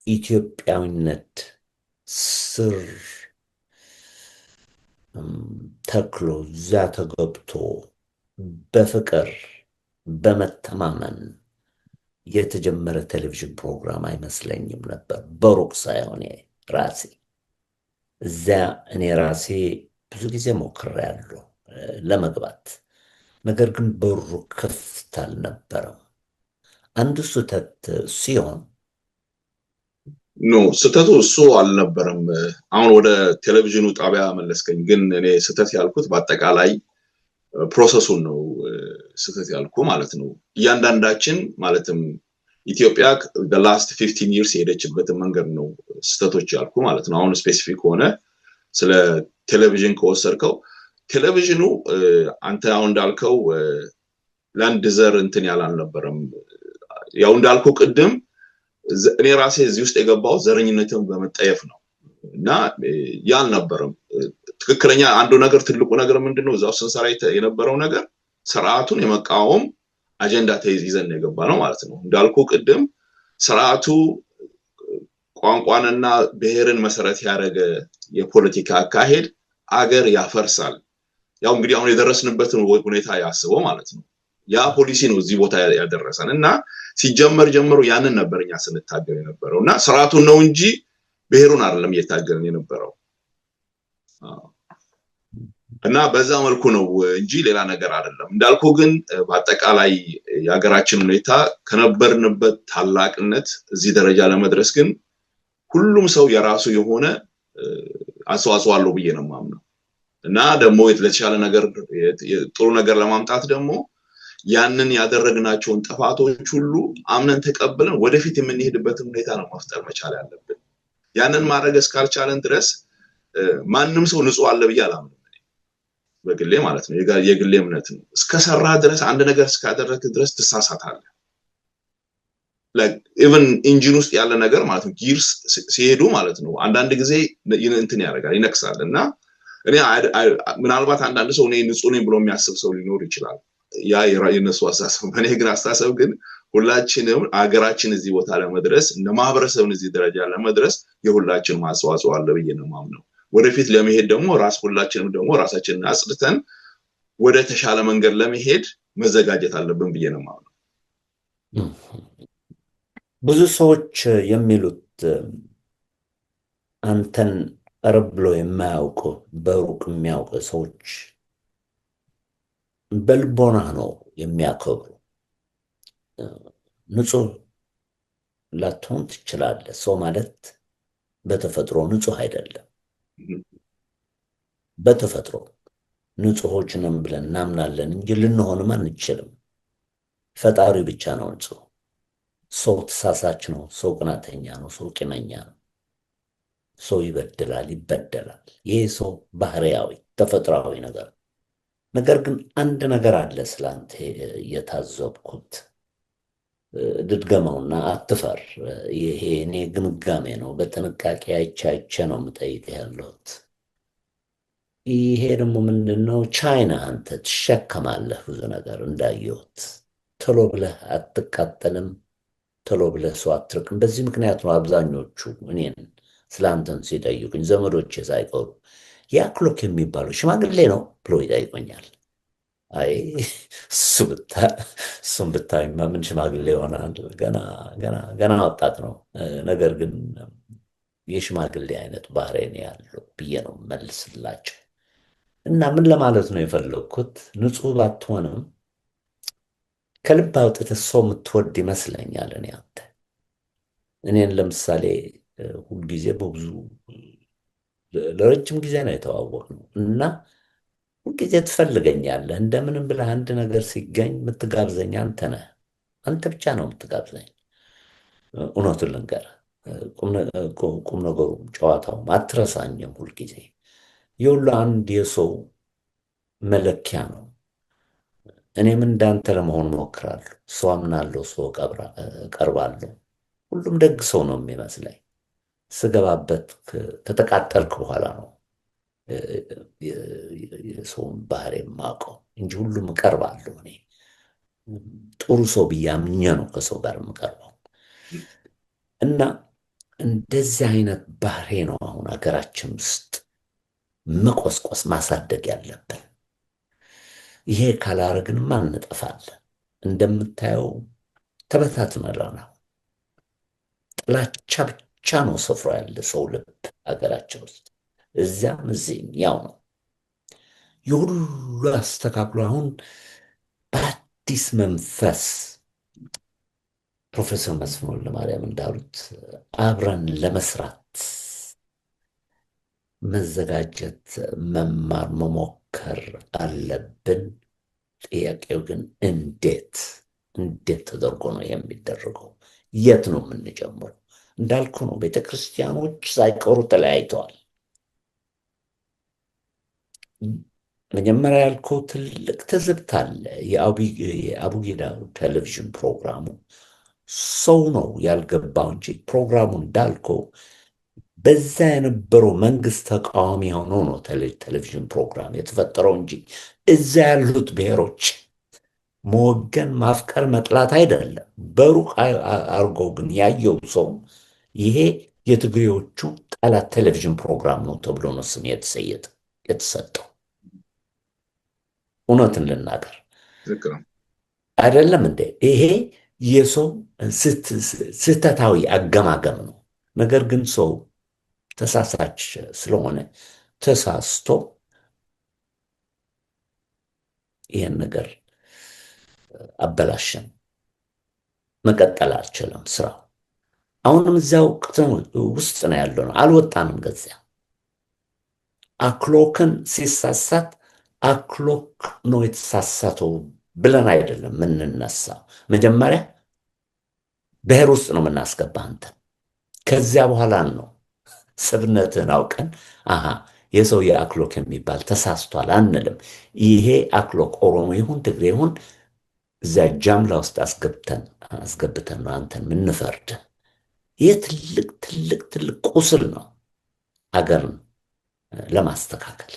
ኢትዮጵያዊነት ስር ተክሎ እዛ ተገብቶ በፍቅር በመተማመን የተጀመረ ቴሌቪዥን ፕሮግራም አይመስለኝም ነበር። በሩቅ ሳይሆን ራሴ እኔ ራሴ ብዙ ጊዜ ሞክሬያለሁ ለመግባት፣ ነገር ግን በሩ ክፍት አልነበረም። አንዱ ስህተት ሲሆን ስህተቱ እሱ አልነበረም። አሁን ወደ ቴሌቪዥኑ ጣቢያ መለስከኝ። ግን እኔ ስህተት ያልኩት በአጠቃላይ ፕሮሰሱን ነው ስህተት ያልኩ ማለት ነው። እያንዳንዳችን ማለትም ኢትዮጵያ the last 15 years የሄደችበትን መንገድ ነው ስህተቶች ያልኩ ማለት ነው። አሁን ስፔሲፊክ ሆነ ስለ ቴሌቪዥን ከወሰድከው ቴሌቪዥኑ አንተ አሁን እንዳልከው ለአንድ ዘር እንትን ያላልነበረም። ያው እንዳልኩ ቅድም እኔ ራሴ እዚህ ውስጥ የገባው ዘረኝነትን በመጠየፍ ነው እና ያ አልነበረም። ትክክለኛ አንዱ ነገር ትልቁ ነገር ምንድነው እዛው ስንሰራ የነበረው ነገር ስርዓቱን የመቃወም አጀንዳ ይዘን የገባ ነው ማለት ነው። እንዳልኩ ቅድም ስርዓቱ ቋንቋንና ብሔርን መሰረት ያደረገ የፖለቲካ አካሄድ አገር ያፈርሳል። ያው እንግዲህ አሁን የደረስንበትን ሁኔታ ያስበው ማለት ነው። ያ ፖሊሲ ነው እዚህ ቦታ ያደረሰን እና ሲጀመር ጀምሮ ያንን ነበርኛ ስንታገል የነበረው እና ስርዓቱን ነው እንጂ ብሔሩን አይደለም እየታገልን የነበረው እና በዛ መልኩ ነው እንጂ ሌላ ነገር አይደለም። እንዳልኩ ግን በአጠቃላይ የሀገራችን ሁኔታ ከነበርንበት ታላቅነት እዚህ ደረጃ ለመድረስ ግን ሁሉም ሰው የራሱ የሆነ አስተዋጽኦ አለው ብዬ ነው የማምነው እና ደግሞ ለተሻለ ነገር ጥሩ ነገር ለማምጣት ደግሞ ያንን ያደረግናቸውን ጥፋቶች ሁሉ አምነን ተቀብለን ወደፊት የምንሄድበትን ሁኔታ ነው መፍጠር መቻል ያለብን። ያንን ማድረግ እስካልቻለን ድረስ ማንም ሰው ንጹህ አለ ብዬ አላምንም በግሌ ማለት ነው። የግሌ እምነት ነው። እስከሰራ ድረስ አንድ ነገር እስካደረክ ድረስ ትሳሳታለህ። ኢቭን ኢንጂን ውስጥ ያለ ነገር ማለት ነው ጊርስ ሲሄዱ ማለት ነው አንዳንድ ጊዜ እንትን ያደርጋል ይነክሳል እና እኔ ምናልባት አንዳንድ ሰው እኔ ንጹህ ነኝ ብሎ የሚያስብ ሰው ሊኖር ይችላል። ያ የነሱ አስተሳሰብ። እኔ ግን አስተሳሰብ ግን ሁላችንም አገራችን እዚህ ቦታ ለመድረስ እንደ ማህበረሰብ እዚህ ደረጃ ለመድረስ የሁላችንም አስተዋጽኦ አለ ብዬ ነው የማምነው። ወደፊት ለመሄድ ደግሞ ሁላችንም ደግሞ ራሳችንን አጽድተን ወደ ተሻለ መንገድ ለመሄድ መዘጋጀት አለብን ብዬ ነው የማምነው። ብዙ ሰዎች የሚሉት አንተን ቀረብ ብሎ የማያውቁ በሩቅ የሚያውቁ ሰዎች በልቦና ነው የሚያከብሩ። ንጹህ ላትሆን ትችላለህ። ሰው ማለት በተፈጥሮ ንጹህ አይደለም። በተፈጥሮ ንጹሆች ነን ብለን እናምናለን እንጂ ልንሆንም አንችልም። ፈጣሪ ብቻ ነው ንጹህ። ሰው ተሳሳች ነው፣ ሰው ቅናተኛ ነው፣ ሰው ቂመኛ ነው፣ ሰው ይበድላል፣ ይበደላል። ይሄ ሰው ባህሪያዊ ተፈጥሯዊ ነገር። ነገር ግን አንድ ነገር አለ ስላንተ የታዘብኩት፣ ድድገመውና አትፈር። ይሄ እኔ ግምጋሜ ነው፣ በጥንቃቄ አይቼ ነው የምጠይቅህ ያለሁት። ይሄ ደግሞ ምንድነው? ቻይና አንተ ትሸከማለህ ብዙ ነገር እንዳየሁት። ቶሎ ብለህ አትቃጠልም፣ ቶሎ ብለህ ሰው አትርቅም። በዚህ ምክንያት ነው አብዛኞቹ እኔን ስላንተን ሲጠይቁኝ ዘመዶቼ ሳይቀሩ ያ ክሎክ የሚባለው ሽማግሌ ነው ብሎ ይጠይቁኛል። አይ እሱም ብታይማ ምን ሽማግሌ ይሆናል፣ ገና ወጣት ነው። ነገር ግን የሽማግሌ አይነት ባህሪ ነው ያለው ብዬ ነው መልስላቸው። እና ምን ለማለት ነው የፈለግኩት፣ ንጹህ ባትሆንም ከልብ አውጥተህ ሰው የምትወድ ይመስለኛል። እኔን ለምሳሌ ሁልጊዜ በብዙ ለረጅም ጊዜ ነው የተዋወቅነው እና ሁልጊዜ ትፈልገኛለህ። እንደምንም ብለህ አንድ ነገር ሲገኝ የምትጋብዘኝ አንተ ነህ። አንተ ብቻ ነው የምትጋብዘኝ። እውነቱን ልንገርህ፣ ቁም ነገሩም ጨዋታውም አትረሳኝም ሁልጊዜ። የሁሉ አንድ የሰው መለኪያ ነው። እኔም እንዳንተ ለመሆን ሞክራለሁ። ሰው አምናለሁ፣ ሰው ቀርባለሁ። ሁሉም ደግ ሰው ነው የሚመስለኝ። ስገባበት ከተቃጠልክ በኋላ ነው የሰውን ባህሪ የማውቀው እንጂ ሁሉም እቀርባለሁ። እኔ ጥሩ ሰው ብዬ አምኜ ነው ከሰው ጋር የምቀርበው እና እንደዚህ አይነት ባህሪ ነው አሁን ሀገራችን ውስጥ መቆስቆስ ማሳደግ ያለብን። ይሄ ካላረግንማ እንጠፋለን። እንደምታየው ተበታትነናል። ጥላቻ ብቻ ነው ሰፍሮ ያለ ሰው ልብ ሀገራችን ውስጥ፣ እዚያም እዚህም ያው ነው። የሁሉ አስተካክሎ አሁን በአዲስ መንፈስ ፕሮፌሰር መስፍን ወልደማርያም እንዳሉት አብረን ለመስራት መዘጋጀት፣ መማር፣ መሞከር አለብን። ጥያቄው ግን እንዴት ተደርጎ ነው የሚደረገው? የት ነው የምንጀምረው? እንዳልኩ ነው ቤተክርስቲያኖች ሳይቀሩ ተለያይተዋል። መጀመሪያ ያልከው ትልቅ ትዝብት አለ። የአቡጊዳ ቴሌቪዥን ፕሮግራሙ ሰው ነው ያልገባው እንጂ ፕሮግራሙ እንዳልከው በዛ የነበረው መንግስት ተቃዋሚ ሆኖ ነው ቴሌቪዥን ፕሮግራም የተፈጠረው እንጂ እዛ ያሉት ብሔሮች መወገን፣ ማፍቀር፣ መጥላት አይደለም። በሩቅ አርጎ ግን ያየው ሰው ይሄ የትግሬዎቹ ጠላት ቴሌቪዥን ፕሮግራም ነው ተብሎ ነው ስም የተሰጠው። እውነትን ልናገር አይደለም እንዴ? ይሄ የሰው ስህተታዊ አገማገም ነው። ነገር ግን ሰው ተሳሳች ስለሆነ ተሳስቶ ይህን ነገር አበላሸን፣ መቀጠል አልችልም ስራው። አሁንም እዚያው ውስጥ ነው ያለው ነው፣ አልወጣንም። ገዚያ አክሎክን ሲሳሳት አክሎክ ነው የተሳሳተው ብለን አይደለም የምንነሳው። መጀመሪያ ብሔር ውስጥ ነው የምናስገባ አንተን። ከዚያ በኋላ ነው ስብነትን አውቀን አሃ የሰው የአክሎክ የሚባል ተሳስቷል አንልም። ይሄ አክሎክ ኦሮሞ ይሁን ትግሬ ይሁን እዚያ ጃምላ ውስጥ አስገብተን ነው አንተን ምንፈርድ። ይህ ትልቅ ቁስል ነው አገርን ለማስተካከል።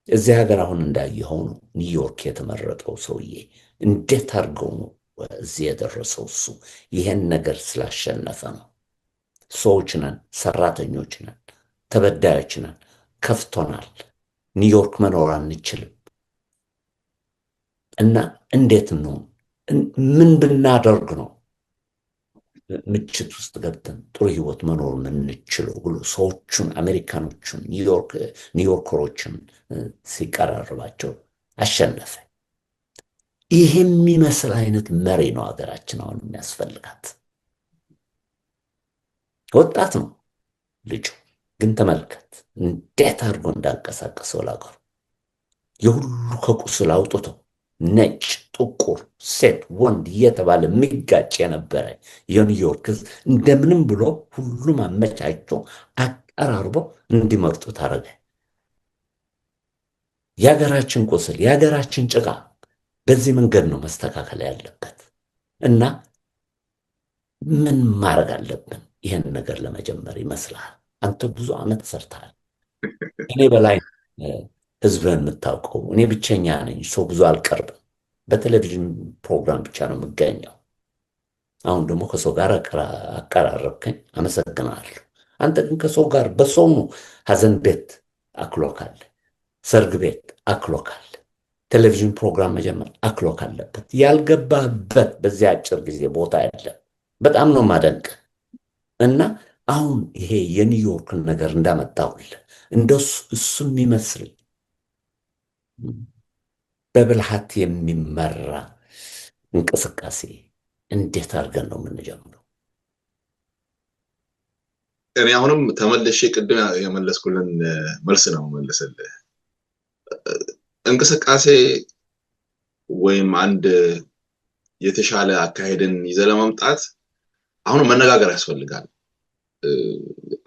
እዚህ ሀገር አሁን እንዳየኸው ነው ኒውዮርክ የተመረጠው ሰውዬ እንዴት አድርገው ነው እዚህ የደረሰው? እሱ ይሄን ነገር ስላሸነፈ ነው። ሰዎች ነን፣ ሰራተኞች ነን፣ ተበዳዮች ነን፣ ከፍቶናል። ኒውዮርክ መኖር አንችልም እና እንዴት ነው ምን ብናደርግ ነው ምችት ውስጥ ገብተን ጥሩ ህይወት መኖር የምንችለው ብሎ ሰዎቹን አሜሪካኖቹን ኒውዮርከሮችን ሲቀራርባቸው አሸነፈ። ይህ የሚመስል አይነት መሪ ነው ሀገራችን አሁን የሚያስፈልጋት። ወጣት ነው ልጁ፣ ግን ተመልከት እንዴት አድርጎ እንዳንቀሳቀሰው ላገሩ። የሁሉ ከቁስል አውጥተው ነጭ፣ ጥቁር፣ ሴት፣ ወንድ እየተባለ የሚጋጭ የነበረ የኒውዮርክ እንደምንም ብሎ ሁሉም አመቻችቶ አቀራርቦ እንዲመርጡ ታረገ። የሀገራችን ቁስል፣ የሀገራችን ጭቃ በዚህ መንገድ ነው መስተካከል ያለበት እና ምን ማድረግ አለብን? ይህን ነገር ለመጀመር ይመስልሃል? አንተ ብዙ ዓመት ሰርተሃል። እኔ በላይ ህዝብን የምታውቀው እኔ ብቸኛ ነኝ። ሰው ብዙ አልቀርብም። በቴሌቪዥን ፕሮግራም ብቻ ነው የምገኘው። አሁን ደግሞ ከሰው ጋር አቀራረብከኝ፣ አመሰግናለሁ። አንተ ግን ከሰው ጋር በሰው ነው። ሀዘን ቤት አክሎክ አለ፣ ሰርግ ቤት አክሎክ አለ፣ ቴሌቪዥን ፕሮግራም መጀመር አክሎክ አለበት። ያልገባህበት በዚህ አጭር ጊዜ ቦታ የለም። በጣም ነው ማደንቅ እና አሁን ይሄ የኒውዮርክን ነገር እንዳመጣውልህ እንደሱ እሱ የሚመስል በብልሃት የሚመራ እንቅስቃሴ እንዴት አድርገን ነው የምንጀምረው? እኔ አሁንም ተመለሼ ቅድም የመለስኩልን መልስ ነው መልስልህ። እንቅስቃሴ ወይም አንድ የተሻለ አካሄድን ይዘህ ለማምጣት አሁን መነጋገር ያስፈልጋል።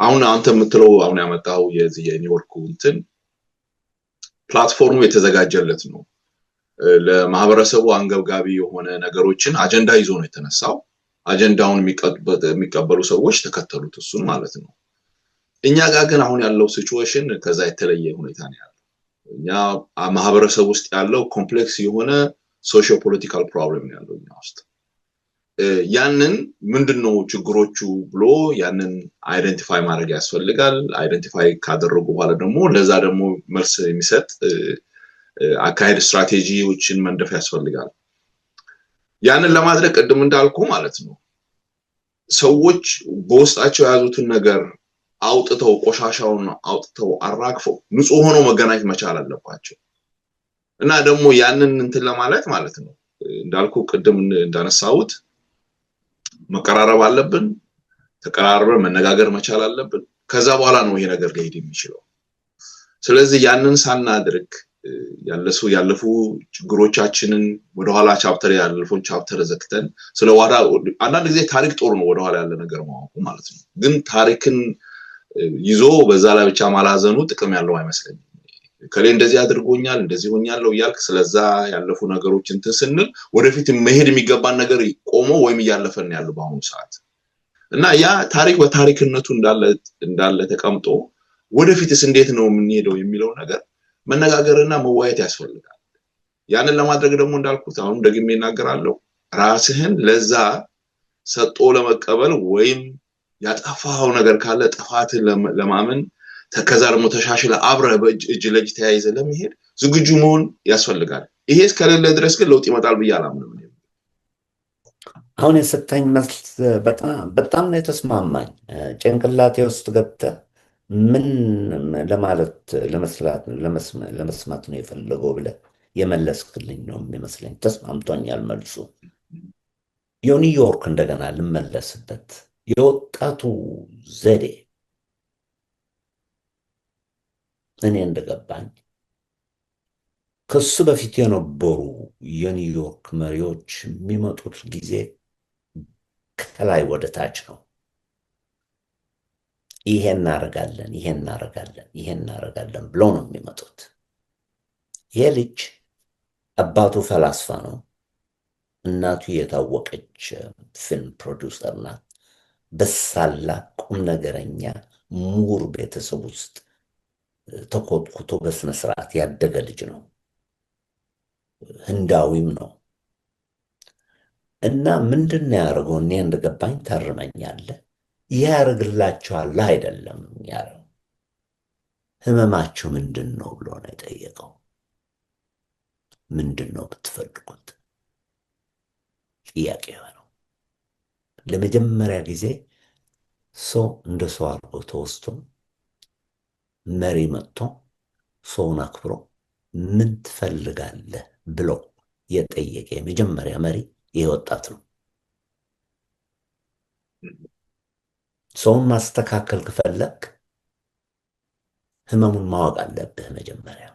አሁን አንተ የምትለው አሁን ያመጣው የኒውዮርኩ እንትን ፕላትፎርሙ የተዘጋጀለት ነው። ለማህበረሰቡ አንገብጋቢ የሆነ ነገሮችን አጀንዳ ይዞ ነው የተነሳው። አጀንዳውን የሚቀበሉ ሰዎች ተከተሉት እሱን ማለት ነው። እኛ ጋር ግን አሁን ያለው ሲቹዌሽን ከዛ የተለየ ሁኔታ ነው ያለው። እኛ ማህበረሰብ ውስጥ ያለው ኮምፕሌክስ የሆነ ሶሺዮ ፖለቲካል ፕሮብሌም ነው ያለው እኛ ውስጥ። ያንን ምንድነው ችግሮቹ ብሎ ያንን አይደንቲፋይ ማድረግ ያስፈልጋል። አይደንቲፋይ ካደረጉ በኋላ ደግሞ ለዛ ደግሞ መልስ የሚሰጥ አካሄድ ስትራቴጂዎችን መንደፍ ያስፈልጋል። ያንን ለማድረግ ቅድም እንዳልኩ ማለት ነው ሰዎች በውስጣቸው የያዙትን ነገር አውጥተው ቆሻሻውን አውጥተው አራግፈው ንጹህ ሆኖ መገናኘት መቻል አለባቸው እና ደግሞ ያንን እንትን ለማለት ማለት ነው እንዳልኩ ቅድም እንዳነሳሁት መቀራረብ አለብን። ተቀራርበን መነጋገር መቻል አለብን። ከዛ በኋላ ነው ይሄ ነገር ሊሄድ የሚችለው። ስለዚህ ያንን ሳናድርግ ያለፉ ችግሮቻችንን ወደኋላ ቻፕተር ያለፉን ቻፕተር ዘግተን ስለዋዳ አንዳንድ ጊዜ ታሪክ ጦር ነው ወደኋላ ያለ ነገር ማወቁ ማለት ነው። ግን ታሪክን ይዞ በዛ ላይ ብቻ ማላዘኑ ጥቅም ያለው አይመስለኝም። ከሌ እንደዚህ አድርጎኛል እንደዚህ ሆኛለሁ ያልክ ስለዛ ያለፉ ነገሮች እንትን ስንል ወደፊት መሄድ የሚገባን ነገር ቆሞ ወይም ያለፈን ያለው በአሁኑ ሰዓት እና ያ ታሪክ በታሪክነቱ እንዳለ ተቀምጦ ወደፊትስ እንዴት ነው የምንሄደው የሚለው ነገር መነጋገርና መዋየት ያስፈልጋል። ያንን ለማድረግ ደግሞ እንዳልኩት አሁን ደግሜ እናገራለሁ ራስህን ለዛ ሰጥቶ ለመቀበል ወይም ያጠፋው ነገር ካለ ጥፋትን ለማመን ከዛ ደግሞ ተሻሽለ አብረ በእጅ ለእጅ ተያይዘ ለመሄድ ዝግጁ መሆን ያስፈልጋል። ይሄ እስከሌለ ድረስ ግን ለውጥ ይመጣል ብዬ አላምንም። አሁን የሰጠኝ መልስ በጣም ነው የተስማማኝ። ጭንቅላቴ ውስጥ ገብተህ ምን ለማለት ለመስማት ነው የፈለገው ብለህ የመለስክልኝ ነው የሚመስለኝ። ተስማምቶኛል መልሱ። የኒውዮርክ እንደገና ልመለስበት የወጣቱ ዘዴ እኔ እንደገባኝ ከሱ በፊት የነበሩ የኒውዮርክ መሪዎች የሚመጡት ጊዜ ከላይ ወደ ታች ነው። ይሄን እናደርጋለን ብለው ነው የሚመጡት። ይሄ ልጅ አባቱ ፈላስፋ ነው፣ እናቱ የታወቀች ፊልም ፕሮዲውሰር ናት። በሳላ ቁም ነገረኛ ምሁር ቤተሰብ ውስጥ ተኮትኩቶ በስነ ስርዓት ያደገ ልጅ ነው። ህንዳዊም ነው እና ምንድነው ያደረገው? እኔ እንደገባኝ ታርመኛለህ። ያደርግላቸዋል አይደለም ያለው፣ ህመማችሁ ምንድን ነው ብሎ ነው የጠየቀው። ምንድን ነው ብትፈልጉት? ጥያቄ ነው። ለመጀመሪያ ጊዜ ሰው እንደ ሰው አድርጎ ተወስቶ መሪ መጥቶ ሰውን አክብሮ ምን ትፈልጋለህ ብሎ የጠየቀ የመጀመሪያ መሪ ይህ ወጣት ነው። ሰውን ማስተካከል ከፈለክ ህመሙን ማወቅ አለብህ መጀመሪያ።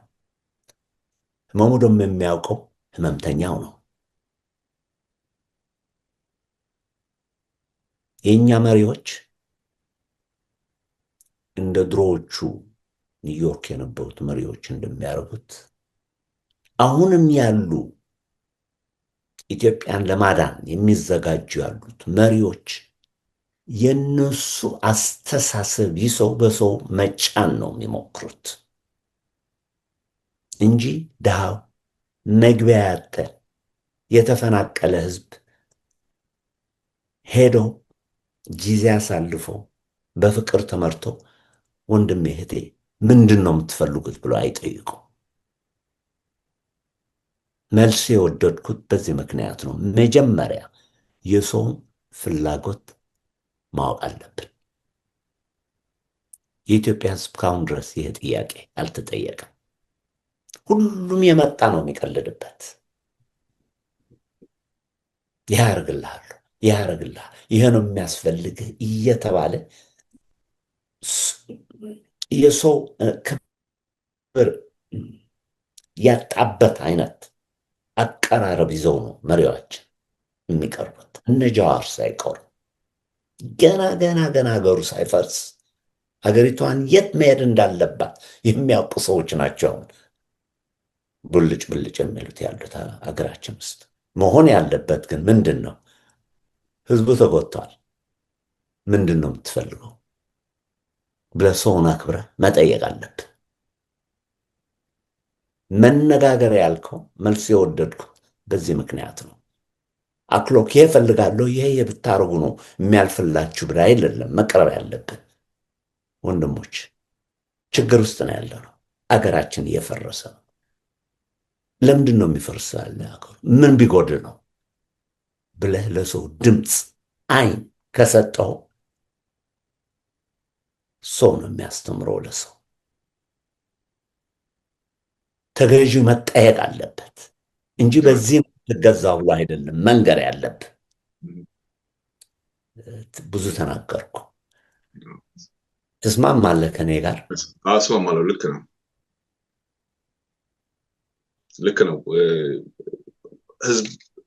ህመሙ ደግሞ የሚያውቀው ህመምተኛው ነው። የኛ መሪዎች እንደ ድሮዎቹ ኒውዮርክ የነበሩት መሪዎች እንደሚያደርጉት አሁንም ያሉ ኢትዮጵያን ለማዳን የሚዘጋጁ ያሉት መሪዎች የነሱ አስተሳሰብ ይሰው በሰው መጫን ነው የሚሞክሩት እንጂ ድሃው መግቢያ ያጣ የተፈናቀለ ህዝብ ሄዶ ጊዜ አሳልፎ በፍቅር ተመርቶ ወንድሜ እህቴ ምንድን ነው የምትፈልጉት ብሎ አይጠይቁ። መልስ የወደድኩት በዚህ ምክንያት ነው። መጀመሪያ የሰውን ፍላጎት ማወቅ አለብን። የኢትዮጵያ ህዝብ ካሁን ድረስ ይህ ጥያቄ አልተጠየቀም። ሁሉም የመጣ ነው የሚቀልድበት። ያርግልሃል፣ ይሄ ነው የሚያስፈልግህ እየተባለ የሰው ክብር ያጣበት አይነት አቀራረብ ይዘው ነው መሪዎች የሚቀርቡት። እነ ጃዋር ሳይቀሩ ገና ሀገሩ ሳይፈርስ ሀገሪቷን የት መሄድ እንዳለባት የሚያውቁ ሰዎች ናቸው ብልጭ የሚሉት ያሉት ሀገራችን ውስጥ። መሆን ያለበት ግን ምንድን ነው? ህዝቡ ተጎድቷል። ምንድን ነው የምትፈልገው ብለህ ሰውን አክብረህ መጠየቅ አለብህ። መነጋገር ያልከው መልስ የወደድኩት በዚህ ምክንያት ነው። አክሎክ ይሄ እፈልጋለሁ ይሄ ብታረጉ ነው የሚያልፍላችሁ ብለህ አይደለም መቅረብ ያለብን። ወንድሞች ችግር ውስጥ ነው ያለነው። አገራችን እየፈረሰ ነው። ለምንድን ነው የሚፈርሰው? ያለ አገሩ ምን ቢጎድል ነው ብለህ ለሰው ድምፅ አይን ከሰጠው ሰው ነው የሚያስተምረው። ለሰው ተገዢ መጠየቅ አለበት እንጂ በዚህ ልገዛው ብሎ አይደለም መንገር ያለብህ። ብዙ ተናገርኩ። ትስማማለህ ከኔ ጋር? አስማማለሁ። ልክ ነው።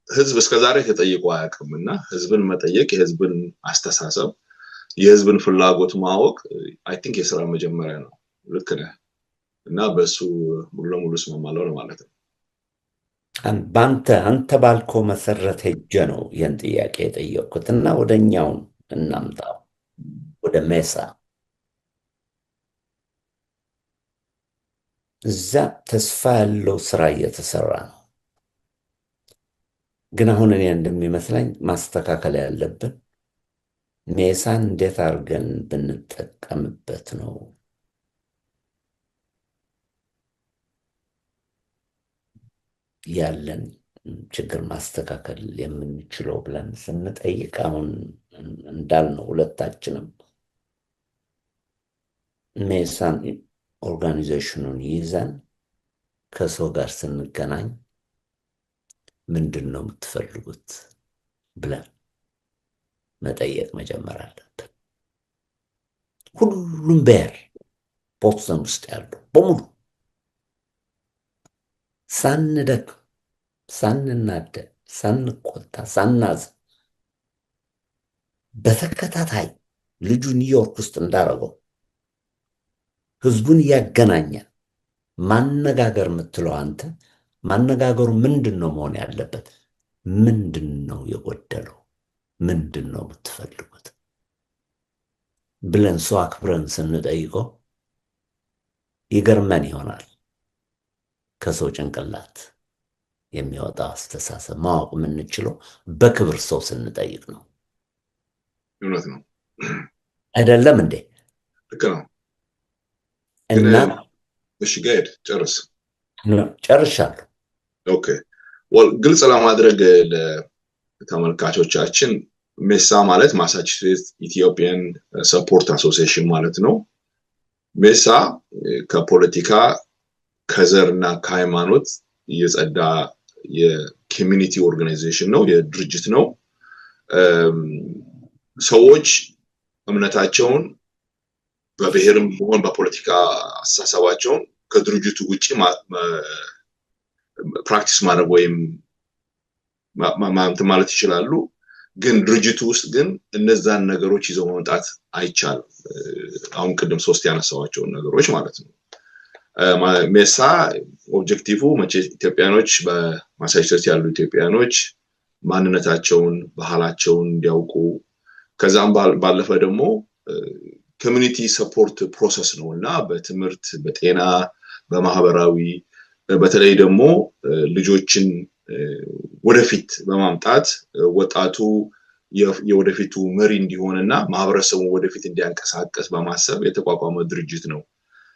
ህዝብ እስከዛሬ ተጠይቆ አያውቅምና ህዝብን መጠየቅ፣ የህዝብን አስተሳሰብ፣ የህዝብን ፍላጎት ማወቅ አይ ቲንክ የሥራ መጀመሪያ ነው። ልክ ነህ። እና በሱ ሙሉ ለሙሉ እስማማለሁ ማለት ነው። አንተ ባልከው መሰረት ሄጄ ነው ይህን ጥያቄ የጠየቅኩት እና ወደኛው እናምጣው ወደ ሜሳ። እዛ ተስፋ ያለው ስራ እየተሰራ ነው። ግን አሁን እኔ እንደሚመስለኝ ማስተካከል ያለብን ሜሳን እንዴት አድርገን ብንጠቀምበት ነው ያለን ችግር ማስተካከል የምንችለው ብለን ስንጠይቅ አሁን እንዳልነው ሁለታችንም ሜሳን ኦርጋናይዜሽኑን ይዘን ከሰው ጋር ስንገናኝ ምንድን ነው የምትፈልጉት ብለን መጠየቅ መጀመር አለብን። ሁሉም ብሔር ቦስተን ውስጥ ያሉ በሙሉ ሳንደክም፣ ሳንናደድ፣ ሳንቆጣ፣ ሳናዝን በተከታታይ ልጁ ኒውዮርክ ውስጥ እንዳደረገው ህዝቡን እያገናኘ ማነጋገር የምትለው አንተ ማነጋገሩ ምንድን ነው መሆን ያለበት? ምንድን ነው የጎደለው? ምንድን ነው የምትፈልጉት ብለን ሰው አክብረን ስንጠይቀው ይገርመን ይሆናል። ከሰው ጭንቅላት የሚወጣው አስተሳሰብ ማወቅ የምንችለው በክብር ሰው ስንጠይቅ ነው። እውነት ነው አይደለም እንዴ? ልክ ነው። እና እሺ ጋይድ ጨርስ። ጨርሻለሁ። ኦኬ ግልጽ ለማድረግ ለተመልካቾቻችን ሜሳ ማለት ማሳቹሴትስ ኢትዮጵያን ሰፖርት አሶሲዬሽን ማለት ነው። ሜሳ ከፖለቲካ ከዘርና ከሃይማኖት የጸዳ የኮሚኒቲ ኦርጋናይዜሽን ነው፣ የድርጅት ነው። ሰዎች እምነታቸውን በብሔርም ሆነ በፖለቲካ አስተሳሰባቸውን ከድርጅቱ ውጪ ፕራክቲስ ማድረግ ወይም ማለት ይችላሉ። ግን ድርጅቱ ውስጥ ግን እነዛን ነገሮች ይዘው መምጣት አይቻልም። አሁን ቅድም 3 ያነሳዋቸውን ነገሮች ማለት ነው። ሜሳ ኦብጀክቲቭ ኢትዮጵያኖች በማሳቹሴትስ ያሉ ኢትዮጵያኖች ማንነታቸውን፣ ባህላቸውን እንዲያውቁ ከዛም ባለፈ ደግሞ ኮሚኒቲ ሰፖርት ፕሮሰስ ነው እና በትምህርት፣ በጤና፣ በማህበራዊ በተለይ ደግሞ ልጆችን ወደፊት በማምጣት ወጣቱ የወደፊቱ መሪ እንዲሆንና ማህበረሰቡን ወደፊት እንዲያንቀሳቀስ በማሰብ የተቋቋመ ድርጅት ነው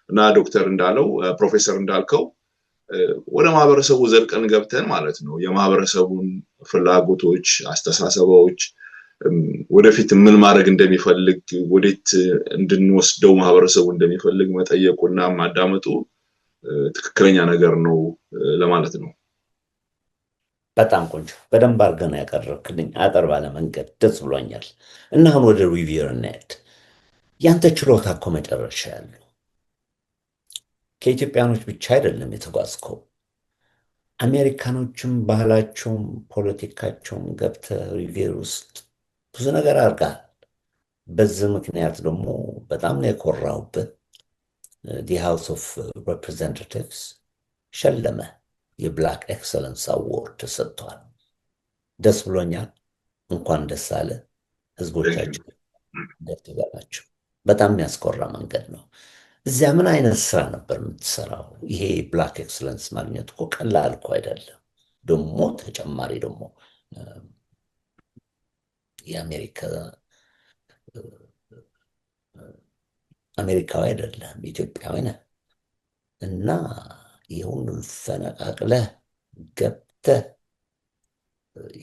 እና ዶክተር እንዳለው ፕሮፌሰር እንዳልከው ወደ ማህበረሰቡ ዘልቀን ገብተን ማለት ነው የማህበረሰቡን ፍላጎቶች፣ አስተሳሰቦች ወደፊት ምን ማድረግ እንደሚፈልግ ወዴት እንድንወስደው ማህበረሰቡ እንደሚፈልግ መጠየቁና ማዳመጡ ትክክለኛ ነገር ነው ለማለት ነው። በጣም ቆንጆ፣ በደንብ አድርገን ያቀረብክልኝ አጠር ባለ መንገድ ደስ ብሎኛል። እና አሁን ወደ ሪቪው እንሄድ። ያንተ ችሎታ እኮ መጨረሻ ያለው ከኢትዮጵያኖች ብቻ አይደለም የተጓዝከው። አሜሪካኖችም ባህላቸውም ፖለቲካቸውም ገብተህ ሪቪው ውስጥ ብዙ ነገር አድርገሃል። በዚህ ምክንያት ደግሞ በጣም ነው የኮራሁበት። ዲ ሃውስ ኦፍ ሬፕሬዘንታቲቭስ ሸለመ፣ የብላክ ኤክሰለንስ አዋርድ ተሰጥቷል። ደስ ብሎኛል። እንኳን ደስ አለ። ህዝቦቻችን ደስ ይበላቸው። በጣም የሚያስኮራ መንገድ ነው። እዚያ ምን አይነት ስራ ነበር የምትሰራው? ይሄ ብላክ ኤክሰለንስ ማግኘት እኮ ቀላል እኮ አይደለም። ደግሞ ተጨማሪ ደግሞ አሜሪካዊ አይደለም ኢትዮጵያዊ ነህ እና ይሁን ፈነቃቅለህ ገብተህ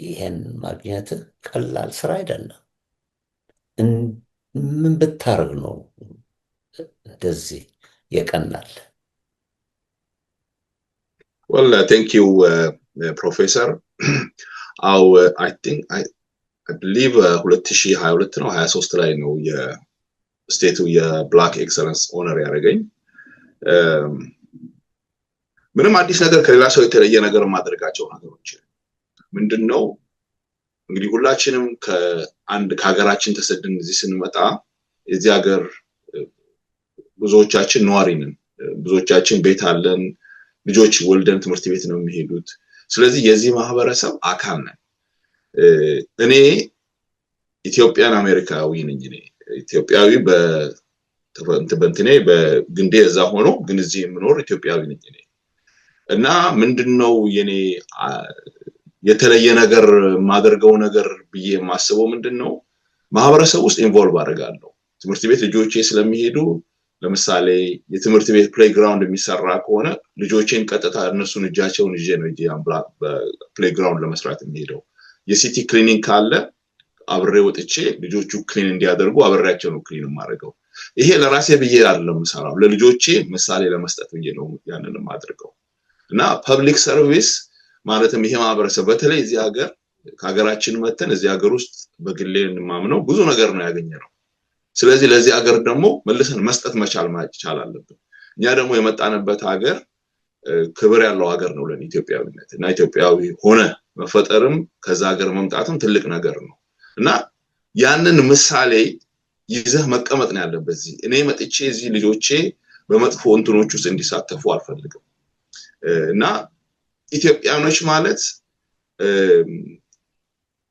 ይሄን ማግኘት ቀላል ስራ አይደለም። ምን ብታርግ ነው እንደዚህ የቀናል? Well, thank you, Professor. I think I believe 2022 ነው 23 ላይ ነው የስቴቱ የብላክ ኤክሰለንስ ኦነር ያደረገኝ። ምንም አዲስ ነገር ከሌላ ሰው የተለየ ነገር ማድረጋቸው ነገሮች ምንድነው? እንግዲህ ሁላችንም ከሀገራችን ተሰደን እዚህ ስንመጣ የዚህ ሀገር ብዙዎቻችን ነዋሪ ነን ብዙዎቻችን ቤት አለን፣ ልጆች ወልደን ትምህርት ቤት ነው የሚሄዱት። ስለዚህ የዚህ ማህበረሰብ አካል ነን። እኔ ኢትዮጵያን አሜሪካዊ ነኝ። እኔ ኢትዮጵያዊ በእንትኔ በግንዴ እዛ ሆኖ ግን እዚህ የምኖር ኢትዮጵያዊ ነኝ እኔ። እና ምንድነው የኔ የተለየ ነገር ማደርገው ነገር ብዬ የማስበው ምንድነው ማህበረሰብ ውስጥ ኢንቮልቭ አደርጋለሁ። ትምህርት ቤት ልጆቼ ስለሚሄዱ ለምሳሌ የትምህርት ቤት ፕሌይግራውንድ የሚሰራ ከሆነ ልጆቼን ቀጥታ እነሱን እጃቸውን ይዤ ነው ፕሌይግራውንድ ለመስራት የሚሄደው። የሲቲ ክሊኒንግ ካለ አብሬ ወጥቼ ልጆቹ ክሊን እንዲያደርጉ አብሬያቸው ነው ክሊን የማደርገው። ይሄ ለራሴ ብዬ አይደለም የምሰራው፣ ለልጆቼ ምሳሌ ለመስጠት ብዬ ነው ያንን የማደርገው። እና ፐብሊክ ሰርቪስ ማለትም ይሄ ማህበረሰብ በተለይ እዚህ ሀገር ከሀገራችን መተን እዚህ ሀገር ውስጥ በግሌ እንማምነው ብዙ ነገር ነው ያገኘነው። ስለዚህ ለዚህ ሀገር ደግሞ መልሰን መስጠት መቻል አለብን። እኛ ደግሞ የመጣንበት ሀገር ክብር ያለው ሀገር ነው ለኢትዮጵያዊነት እና ኢትዮጵያዊ ሆነ መፈጠርም ከዛ ሀገር መምጣትም ትልቅ ነገር ነው። እና ያንን ምሳሌ ይዘህ መቀመጥ ነው ያለበት። እኔ መጥቼ እዚህ ልጆቼ በመጥፎ እንትኖች ውስጥ እንዲሳተፉ አልፈልግም። እና ኢትዮጵያኖች ማለት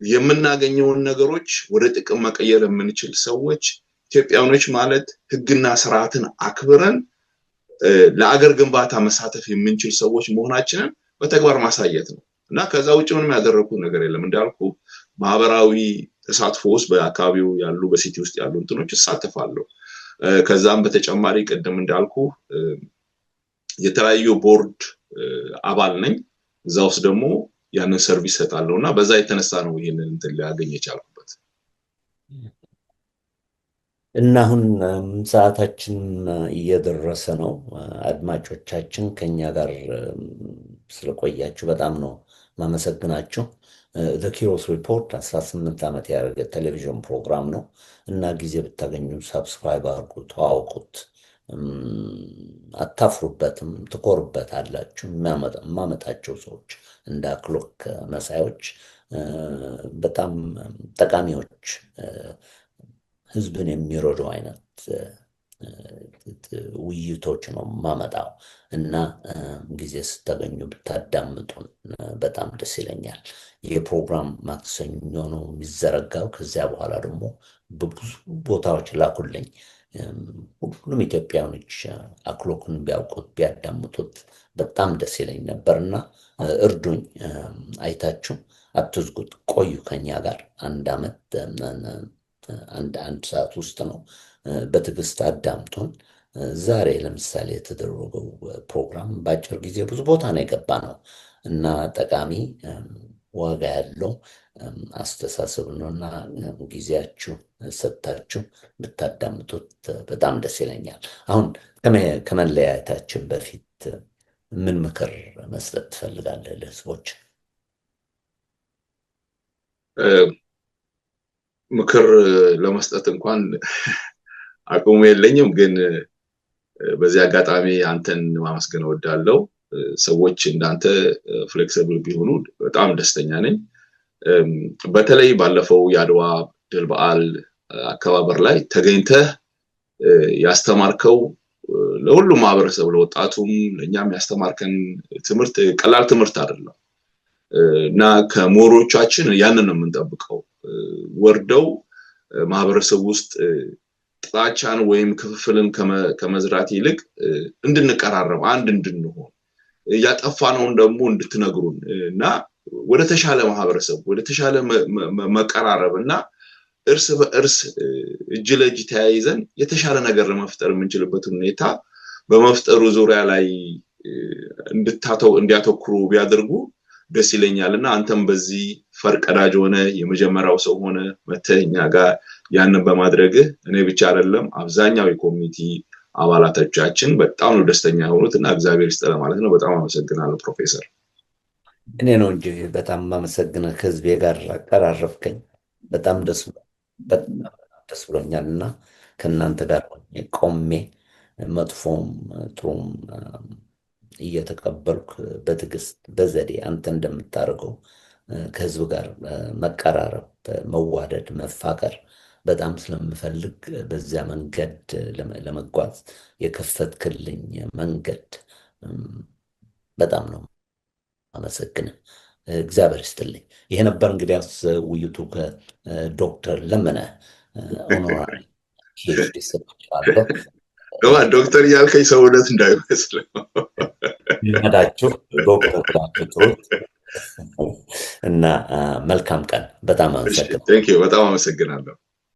የምናገኘውን ነገሮች ወደ ጥቅም መቀየር የምንችል ሰዎች፣ ኢትዮጵያኖች ማለት ህግና ስርዓትን አክብረን ለአገር ግንባታ መሳተፍ የምንችል ሰዎች መሆናችንን በተግባር ማሳየት ነው። እና ከዛ ውጭ ምንም ያደረኩት ነገር የለም። እንዳልኩ ማህበራዊ ተሳትፎ ውስጥ በአካባቢው ያሉ በሲቲ ውስጥ ያሉ እንትኖች እሳተፋለሁ። ከዛም በተጨማሪ ቅድም እንዳልኩ የተለያዩ ቦርድ አባል ነኝ። እዛ ውስጥ ደግሞ ያንን ሰርቪስ ሰጣለሁና በዛ የተነሳ ነው ይሄንን እንትን ሊያገኝ የቻልኩበት። እና አሁን ሰዓታችን እየደረሰ ነው። አድማጮቻችን ከኛ ጋር ስለቆያችሁ በጣም ነው ማመሰግናችሁ። ዘ ኪሮስ ሪፖርት 18 ዓመት ያደረገ ቴሌቪዥን ፕሮግራም ነው እና ጊዜ ብታገኙ ሰብስክራይብ አድርጉ፣ ተዋውቁት። አታፍሩበትም፣ ትኮሩበታላችሁ። የማመጣቸው ሰዎች እንደ አክሎክ መሳዮች በጣም ጠቃሚዎች፣ ህዝብን የሚረዱ አይነት ውይይቶች ነው ማመጣው እና ጊዜ ስታገኙ ብታዳምጡን በጣም ደስ ይለኛል። ይህ ፕሮግራም ማክሰኞ ነው የሚዘረጋው። ከዚያ በኋላ ደግሞ በብዙ ቦታዎች ላኩልኝ። ሁሉም ኢትዮጵያኖች አክሎክን ቢያውቁት ቢያዳምጡት በጣም ደስ ይለኝ ነበርና እርዱኝ። አይታችሁ አትዝጉት። ቆዩ ከኛ ጋር አንድ ሰዓት ውስጥ ነው። በትዕግስት አዳምጡን። ዛሬ ለምሳሌ የተደረገው ፕሮግራም በአጭር ጊዜ ብዙ ቦታ ነው የገባ ነው እና ጠቃሚ ዋጋ ያለው አስተሳሰብ ነውና ጊዜያችሁ ሰጥታችሁ ብታዳምጡት በጣም ደስ ይለኛል። አሁን ከመለያየታችን በፊት ምን ምክር መስጠት ትፈልጋለህ ለህዝቦች? ምክር ለመስጠት እንኳን አቅሙ የለኝም፣ ግን በዚህ አጋጣሚ አንተን ማመስገን እወዳለሁ። ሰዎች እንዳንተ ፍሌክሲብል ቢሆኑ በጣም ደስተኛ ነኝ። በተለይ ባለፈው የአድዋ ድል በዓል አከባበር ላይ ተገኝተህ ያስተማርከው ለሁሉም ማህበረሰብ፣ ለወጣቱም ለኛም ያስተማርከን ትምህርት ቀላል ትምህርት አይደለም እና ከሞሮቻችን ያንን ነው የምንጠብቀው። ወርደው ማህበረሰብ ውስጥ ጥላቻን ወይም ክፍፍልን ከመዝራት ይልቅ እንድንቀራረብ፣ አንድ እንድንሆን፣ ያጠፋነውን ደግሞ እንድትነግሩን እና ወደ ተሻለ ማህበረሰብ ወደ ተሻለ መቀራረብ እና እርስ በእርስ እጅ ለእጅ ተያይዘን የተሻለ ነገር ለመፍጠር የምንችልበትን ሁኔታ በመፍጠሩ ዙሪያ ላይ እንዲያተኩሩ ቢያደርጉ ደስ ይለኛልና አንተም በዚህ ፈርቀዳጅ ሆነ የመጀመሪያው ሰው ሆነ መተኛ ጋር ያንን በማድረግህ እኔ ብቻ አይደለም አብዛኛው የኮሚኒቲ አባላቶቻችን በጣም ነው ደስተኛ ሆኑትና እግዚአብሔር ይስጥልህ ማለት ነው። በጣም አመሰግናለሁ ፕሮፌሰር። እኔ ነው እንጂ በጣም ማመሰግነው ከህዝቤ ጋር አቀራረብከኝ። በጣም ደስ ብሎኛልና ከእናንተ ጋር ቆሜ መጥፎም ጥሩም እየተቀበልኩ በትዕግስት በዘዴ አንተ እንደምታደርገው ከህዝብ ጋር መቀራረብ፣ መዋደድ፣ መፋቀር በጣም ስለምፈልግ በዚያ መንገድ ለመጓዝ የከፈትክልኝ መንገድ በጣም ነው አመሰግንህ። እግዚአብሔር ይስጥልኝ። ይሄ ነበር እንግዲያስ ውይይቱ ከዶክተር ለመነ ኦኖራሪ ፒኤችዲ ሰጥቻለሁ። ዶክተር እያልከኝ ሰውነት እንዳይመስል ይመዳችሁ ዶክተር ብላችሁ ጥሩት እና መልካም ቀን። በጣም አመሰግናለሁ። በጣም አመሰግናለሁ።